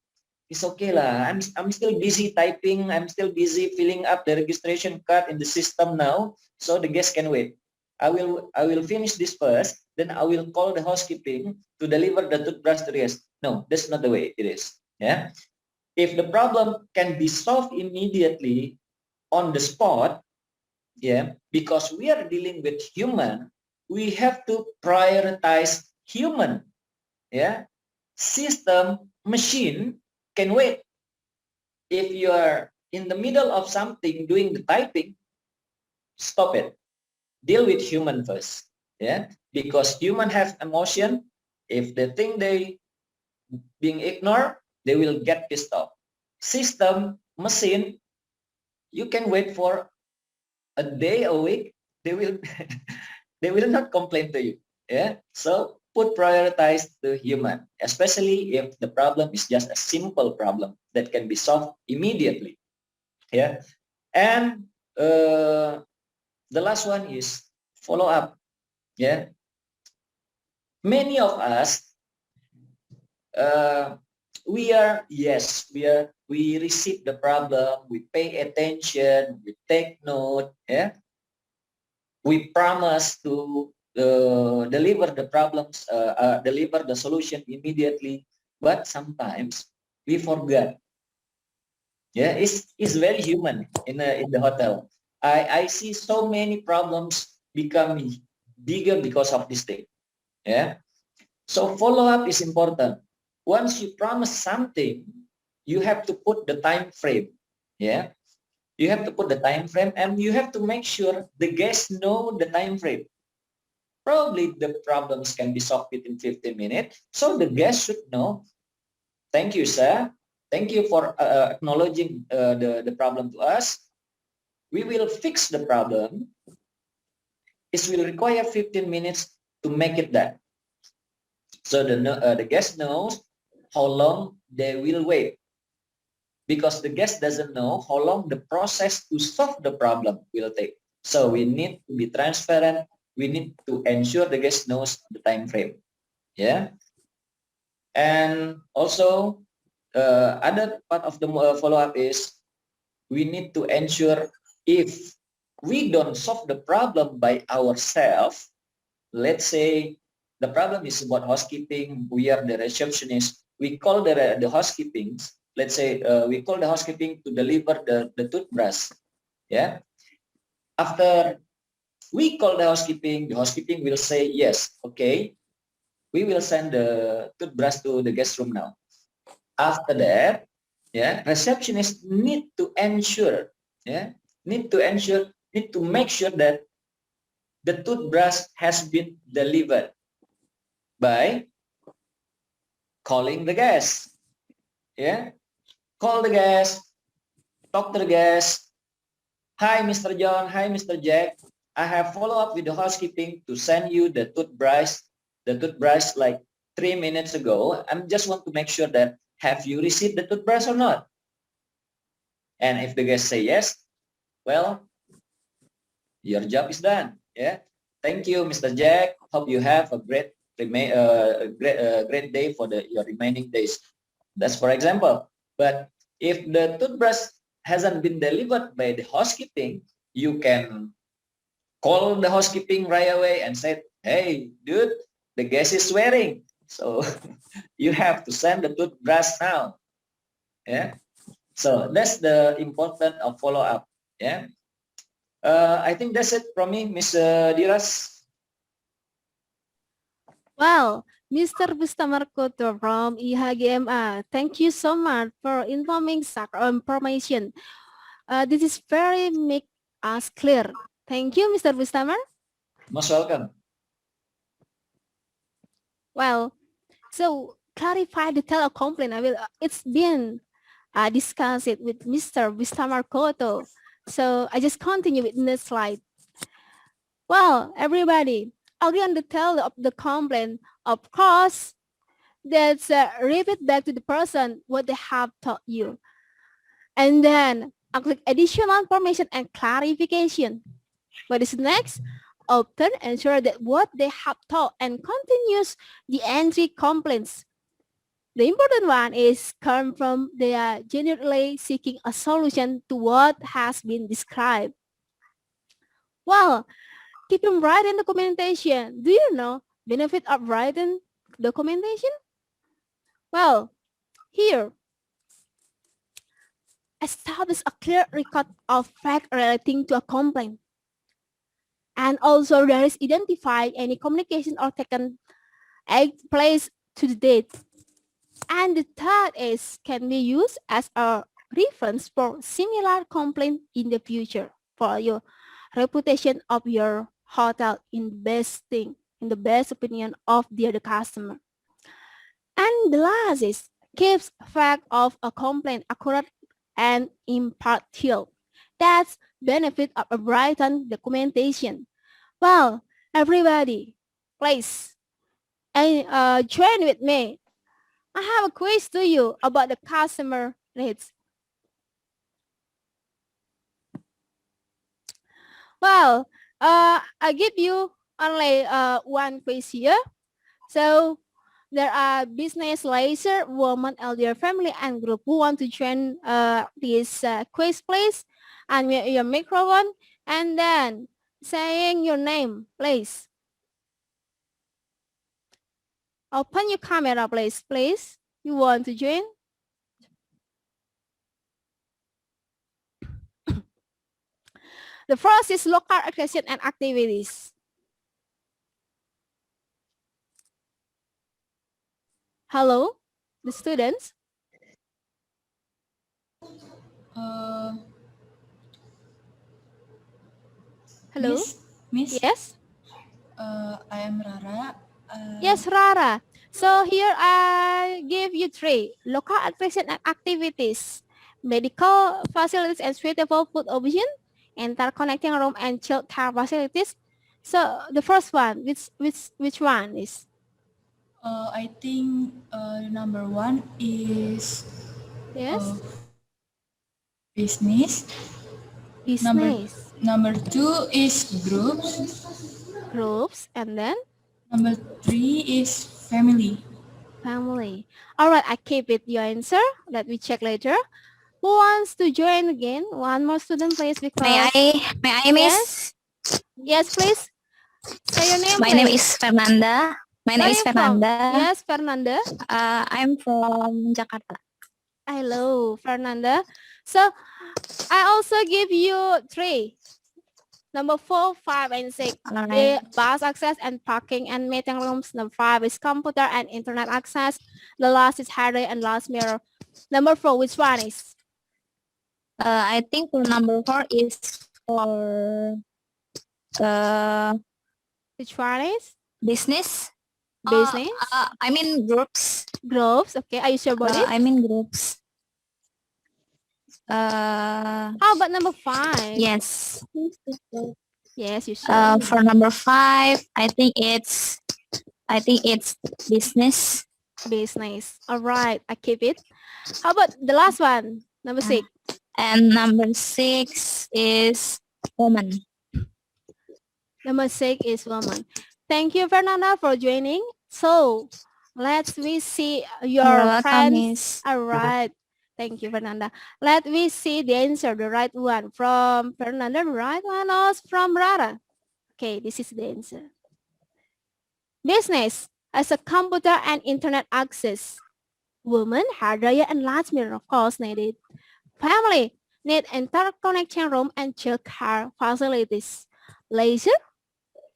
It's okay lah. I'm still busy typing. I'm still busy filling up the registration card in the system now, so the guest can wait. I will finish this first, then I will call the housekeeping to deliver the toothbrush to the guest. No, that's not the way it is. Yeah. If the problem can be solved immediately on the spot, yeah, because we are dealing with human, we have to prioritize human. Yeah. System, machine can wait. If you are in the middle of something doing the typing, stop it. Deal with human first. Yeah. Because human have emotion. If they think they being ignored, they will get pissed off. System, machine, you can wait for a day, a week, they will they will not complain to you. Yeah. So prioritize the human, especially if the problem is just a simple problem that can be solved immediately. Yeah. And the last one is follow up. Yeah. Many of us we receive the problem, we pay attention, we take note, yeah. We promise to deliver the problems, deliver the solution immediately, but sometimes we forget. Yeah, it's very human in the hotel. I see so many problems become bigger because of this thing. Yeah. So follow up is important. Once you promise something, you have to put the time frame. Yeah. You have to put the time frame and you have to make sure the guests know the time frame. Probably the problems can be solved within 15 minutes. So the guest should know, thank you, sir. Thank you for acknowledging the problem to us. We will fix the problem. It will require 15 minutes to make it done. So the guest knows how long they will wait. Because the guest doesn't know how long the process to solve the problem will take. So we need to be transparent. We need to ensure the guest knows the time frame. Yeah. And also, other part of the follow-up is we need to ensure if we don't solve the problem by ourselves, let's say the problem is about housekeeping, we are the receptionist, we call the housekeeping, let's say we call the housekeeping to deliver the toothbrush. Yeah. After we call the housekeeping will say, yes, okay, we will send the toothbrush to the guest room now. After that, yeah, receptionist need to ensure, yeah, need to make sure that the toothbrush has been delivered by calling the guest. Yeah, call the guest, talk to the guest. Hi, Mr. John. Hi, Mr. Jack. I have follow up with the housekeeping to send you the toothbrush like 3 minutes ago. I just want to make sure that have you received the toothbrush or not? And if the guest say yes, well, your job is done. Yeah. Thank you, Mr. Jack. Hope you have a great day for your remaining days. That's for example. But if the toothbrush hasn't been delivered by the housekeeping, you can call the housekeeping right away and said, hey, dude, the gas is swearing. So you have to send the toothbrush now. Yeah. So that's the important of follow up. Yeah. I think that's it from me, Miss Dhiras. Well, Mr. Bustamarkoto from IHGMA, thank you so much for informing such information. This is very make us clear. Thank you, Mr. Bustamar. Most welcome. Well, so clarify the tele complaint. It's been discussed it with Mr. Bustamar Koto. So I just continue with next slide. Well, everybody, agree on the tale of the complaint. Of course, that's repeat back to the person what they have taught you. And then click additional information and clarification. What is next? Often ensure that what they have taught and continues the entry complaints. The important one is come from they are genuinely seeking a solution to what has been described. Well, keep them writing documentation. Do you know benefit of writing documentation? Well, here, establish a clear record of fact relating to a complaint. And also there is identify any communication or taken place to the date. And the third is can be used as a reference for similar complaint in the future for your reputation of your hotel in the best opinion of the other customer. And the last is keeps fact of a complaint accurate and impartial. That's benefit of a written documentation. Well, everybody, please, and join with me. I have a quiz to you about the customer needs. Well, I give you only one quiz here. So there are business, leisure, woman, elder, family, and group who want to join this quiz, please. And your microphone, and then saying your name, please. Open your camera, please. Please, you want to join? The first is local activation and activities. Hello, the students. Hello. Miss. Yes. I am Rara. Yes, Rara. So here I give you three local attraction and activities, medical facilities and suitable food option, interconnecting room and child care facilities. So the first one, which one is? I think number one is yes business. Business. Number two is groups. Groups, and then number three is family. Family. All right, I keep it your answer. Let me check later. Who wants to join again? One more student, please. Because May I, miss? Yes, please. Say your name. My name is Fernanda. My name is Fernanda. Yes, Fernanda. I'm from Jakarta. Hello, Fernanda. So I also give you three. Number 4, 5, and 6. The bus access and parking and meeting rooms. Number 5 is computer and internet access. The last is hardware and last mirror. Number 4, which one is? I think for number 4 is for which one is? Business. Business? I mean groups. Groups, okay. Are you sure about it? I mean groups. How about number 5? Yes. Yes, you should. For number 5, I think it's business. Business. All right, I keep it. How about the last one, number 6? And number 6 is woman. Number 6 is woman. Thank you, Fernanda, for joining. So let's see your friends. All right. Thank you, Fernanda. Let me see the answer, the right one from Fernanda, the right one was from Rara. Okay, this is the answer. Business as a computer and internet access. Women, hairdryer, and last mirror, of course, needed. Family need interconnection room and childcare facilities. Leisure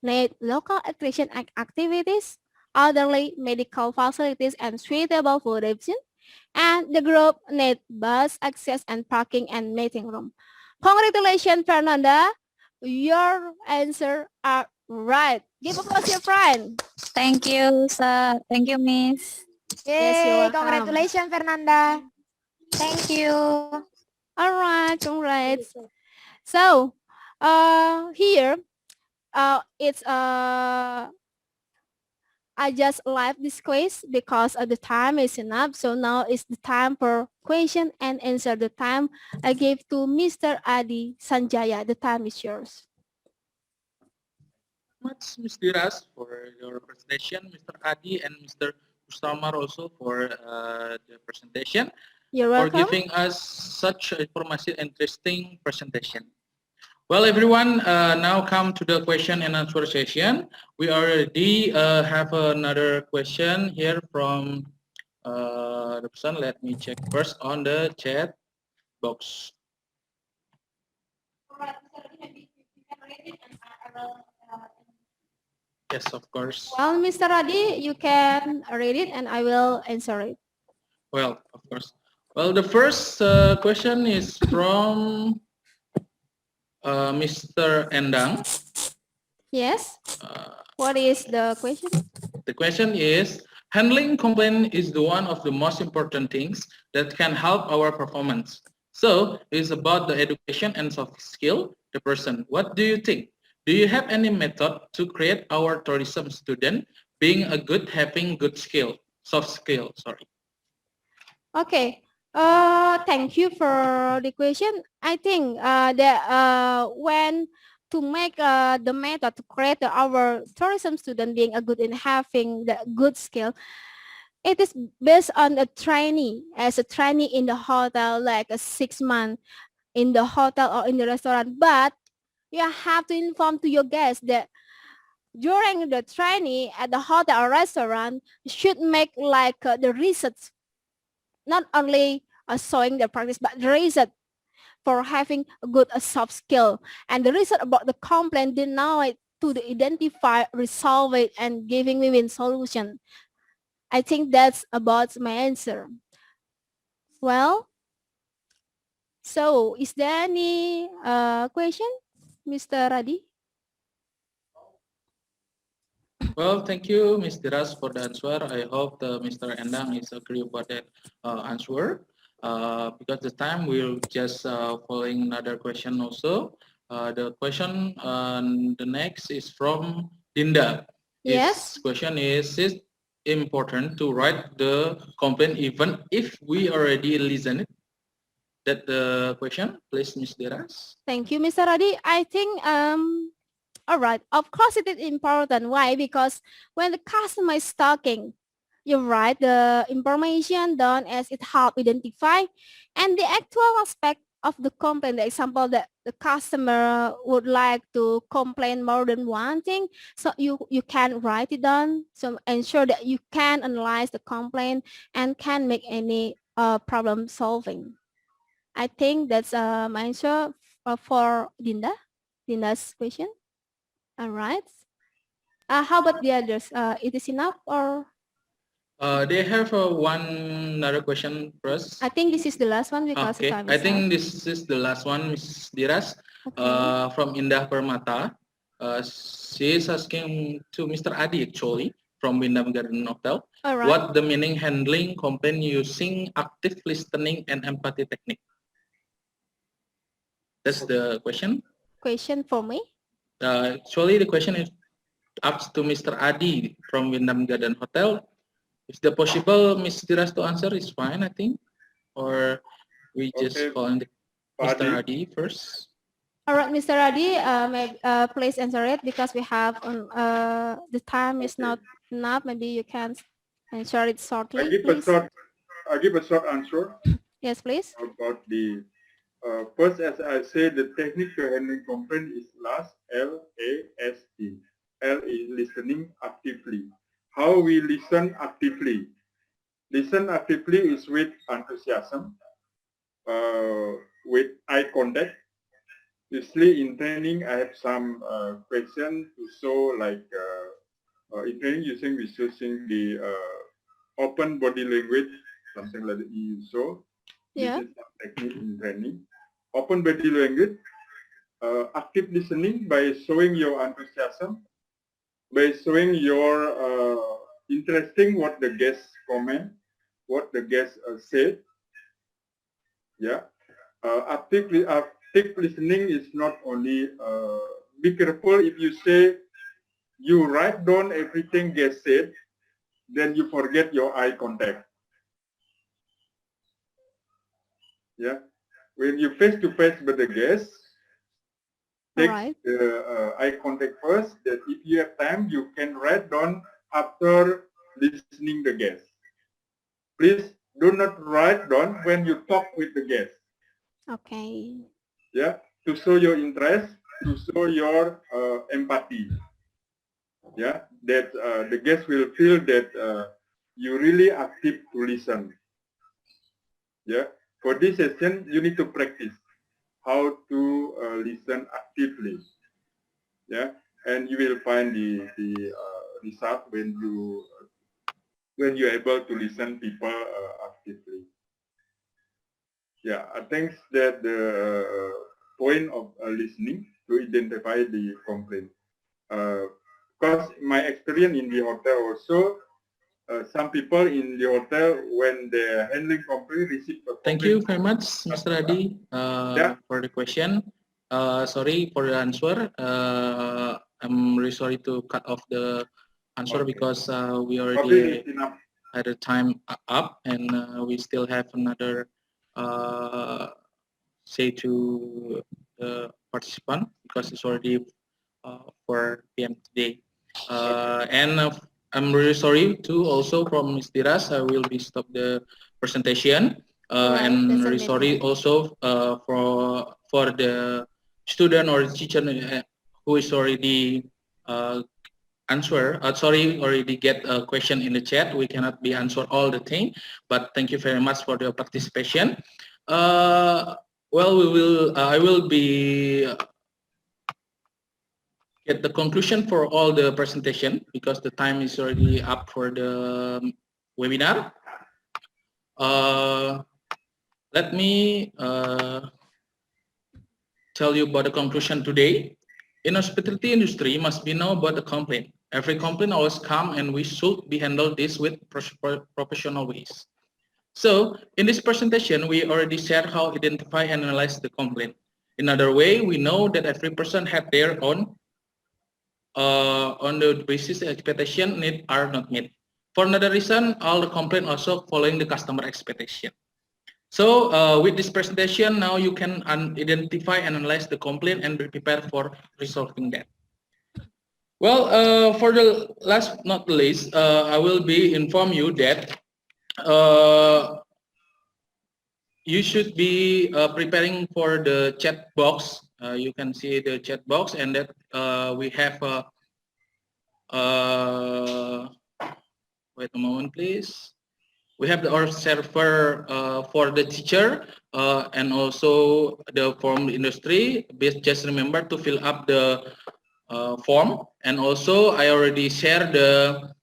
need local attraction and activities. Elderly medical facilities and suitable food options. And the group need bus access and parking and meeting room. Congratulations, Fernanda. Your answer are right. Give applause to your friend. Thank you, sir. Thank you, Miss. Yes, you're Yay, welcome. congratulations, Fernanda. Thank you. All right, congrats. So, here, it's I just left this quiz because the time is enough. So now it's the time for question and answer. The time I give to Mr. Adi Sanjaya. The time is yours. Much, Ms. Dhiras, for your presentation, Mr. Adi and Mr. Ustamar also for the presentation. You're for welcome. giving us such informative, interesting presentation. Well, everyone, now come to the question and answer session. We already have another question here from the person. Let me check first on the chat box. Yes, of course. Well, Mr. Adi, you can read it and I will answer it. Well, of course. Well, the first question is from Mr. Endang. Yes. What is the question? The question is, handling complaint is the one of the most important things that can help our performance. So it's about the education and soft skill, the person. What do you think? Do you have any method to create our tourism student being a good, having good skill, soft skill, sorry. Okay. Thank you for the question. I think that when to make the method to create our tourism student being a good in having the good skill, it is based on a trainee as a trainee in the hotel, like a 6 month in the hotel or in the restaurant. But you have to inform to your guests that during the training at the hotel or restaurant, you should make like the research, not only showing the practice, but the research for having a good soft skill. And the research about the complaint, they know it to identify, resolve it, and giving women solution. I think that's about my answer. Well, so is there any question, Mr. Radi? Well, thank you, Ms. Dhiras, for the answer. I hope Mr. Endang is agree about that answer. Because the time we'll just following another question also. The question the next is from Dinda. Yes. His question is it important to write the complaint even if we already listened? That the question, please, Ms. Dhiras. Thank you, Mr. Radi. I think all right. Of course, it is important. Why? Because when the customer is talking, you write the information down as it help identify, and the actual aspect of the complaint. The example that the customer would like to complain more than one thing, so you can write it down. So ensure that you can analyze the complaint and can make any problem solving. I think that's my answer for Dinda's question. All right. How about the others? It is enough or? They have one another question for us. I think this is the last one because the Okay, time I is think up. this is the last one, Ms. Dhiras, from Indah Permata. She is asking to Mr. Adi actually from Windham Garden Hotel. All right. What the meaning handling complaint using active listening and empathy technique? That's the question. Question for me. Actually, the question is up to Mr. Adi from Windham Garden Hotel. Is it possible, Ms. Dhiras, to answer? Is fine, I think, or we just call Mr. Adi first. All right, Mr. Adi, please answer it because we have the time is not enough. Maybe you can answer it shortly. I give a short answer. Yes, please. About the First, as I said, the technique to handling complaint is LAST, L-A-S-T. L is listening actively. How we listen actively? Listen actively is with enthusiasm, with eye contact. Usually in training, I have some question to show like in training we're using the open body language, something like that you show. Yeah. This is some technique in training. Open body language, active listening by showing your enthusiasm, by showing your interesting what the guest comment, what the guest said. Yeah. Active listening is not only be careful if you say you write down everything guest said, then you forget your eye contact. Yeah. When you face to face with the guest, take eye contact first. That if you have time, you can write down after listening the guest. Please do not write down when you talk with the guest. Okay. Yeah, to show your interest, to show your empathy. Yeah, that the guest will feel that you really active to listen. Yeah, for this session, you need to practice how to listen actively. Yeah, and you will find the result when you're able to listen people actively. Yeah, I think that the point of listening to identify the complaint. Because my experience in the hotel also, some people in the hotel when they're handling complaint receive a complaint. Thank you very much, Mr. Adi, for the question. Sorry for the answer. I'm really sorry to cut off the answer because we already had the time up and we still have another say to the participant because it's already 4 p.m. today. And I'm really sorry too also from Ms. Dhiras. I will be stop the presentation. And really sorry also for the student or teacher who is already already get a question in the chat. We cannot be answer all the thing, but thank you very much for the participation. Well, I will be get the conclusion for all the presentation because the time is already up for the webinar. Let me tell you about the conclusion today. In hospitality industry must be know about the complaint. Every complaint always come and we should be handled this with professional ways. So in this presentation, we already shared how identify and analyze the complaint. In other way, we know that every person have their own on the basis expectation need are not met. For another reason, all the complaint also following the customer expectation. So with this presentation, now you can identify and analyze the complaint and be prepared for resolving that. Well, for the last but not least, I will be inform you that you should be preparing for the chat box. You can see the chat box and that we have wait a moment, please. We have our server for the teacher and also the form industry. Just remember to fill up the form. And also I already shared the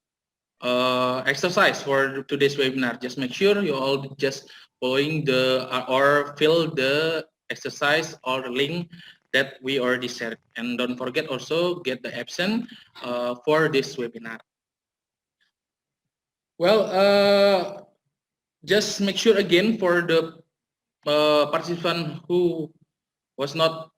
exercise for today's webinar. Just make sure you all just following the or fill the exercise or link that we already shared. And don't forget also get the absent for this webinar. Well, just make sure again for the participant who was not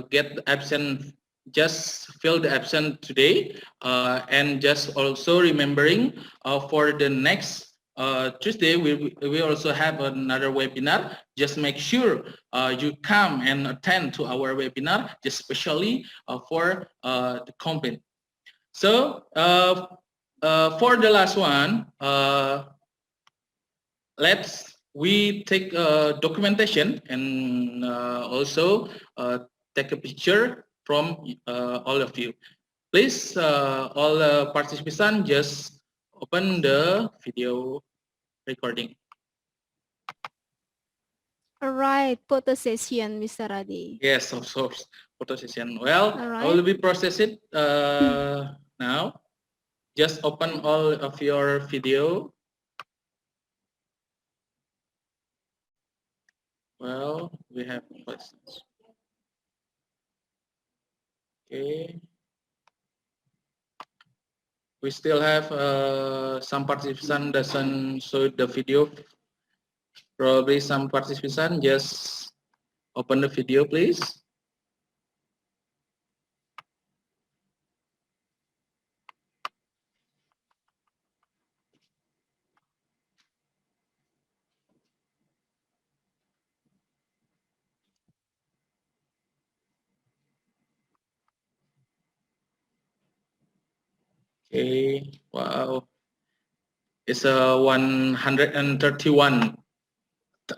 get the absent, just fill the absent today and just also remembering for the next Tuesday we also have another webinar. Just make sure you come and attend to our webinar, just especially for the complaint. So for the last one, let's we take documentation and also take a picture from all of you. Please, all participants, just open the video recording. All right, photo session, Mr. Adi. Yes, of course, photo session. Well, All I will right. be process it now. Just open all of your video. Well, we have questions. Okay. We still have some participants doesn't show the video. Probably some participants just open the video, please. Okay, wow. It's a 131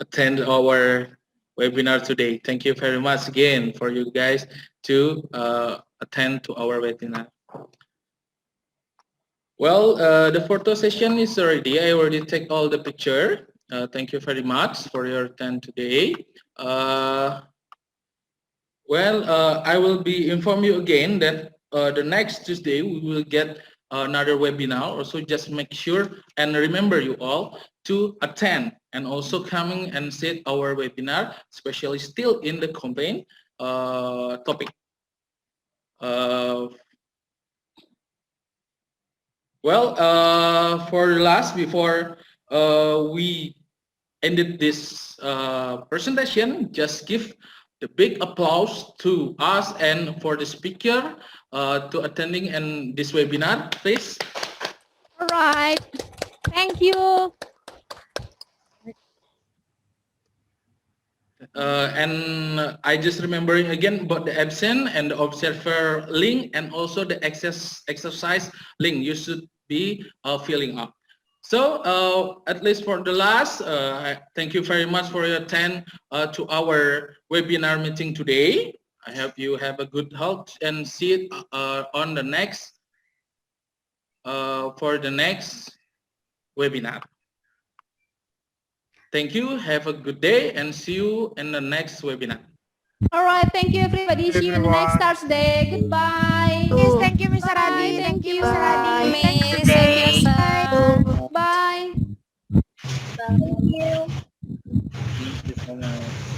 attend our webinar today. Thank you very much again for you guys to attend to our webinar. Well, the photo session is ready. I already take all the picture. Thank you very much for your time today. I will be inform you again that the next Tuesday we will get another webinar. Also, just make sure and remember you all to attend and also coming and sit our webinar, especially still in the campaign topic. For last, before we ended this presentation, just give the big applause to us and for the speaker to attending in this webinar, please. All right. Thank you. And I just remembering again about the absent and the observer link and also the exercise link you should be filling up. So at least for the last, thank you very much for your time to our webinar meeting today. I hope you have a good health and see it on the next for the next webinar. Thank you. Have a good day and see you in the next webinar. All right. Thank you, everybody. See you in the next Thursday. Goodbye. Yes, thank you, Mr. Bye. Adi. Thank you, Mr. Bye, Adi. Miss. Good Thank day. you, sir. Bye. Thank you. Thank you so much.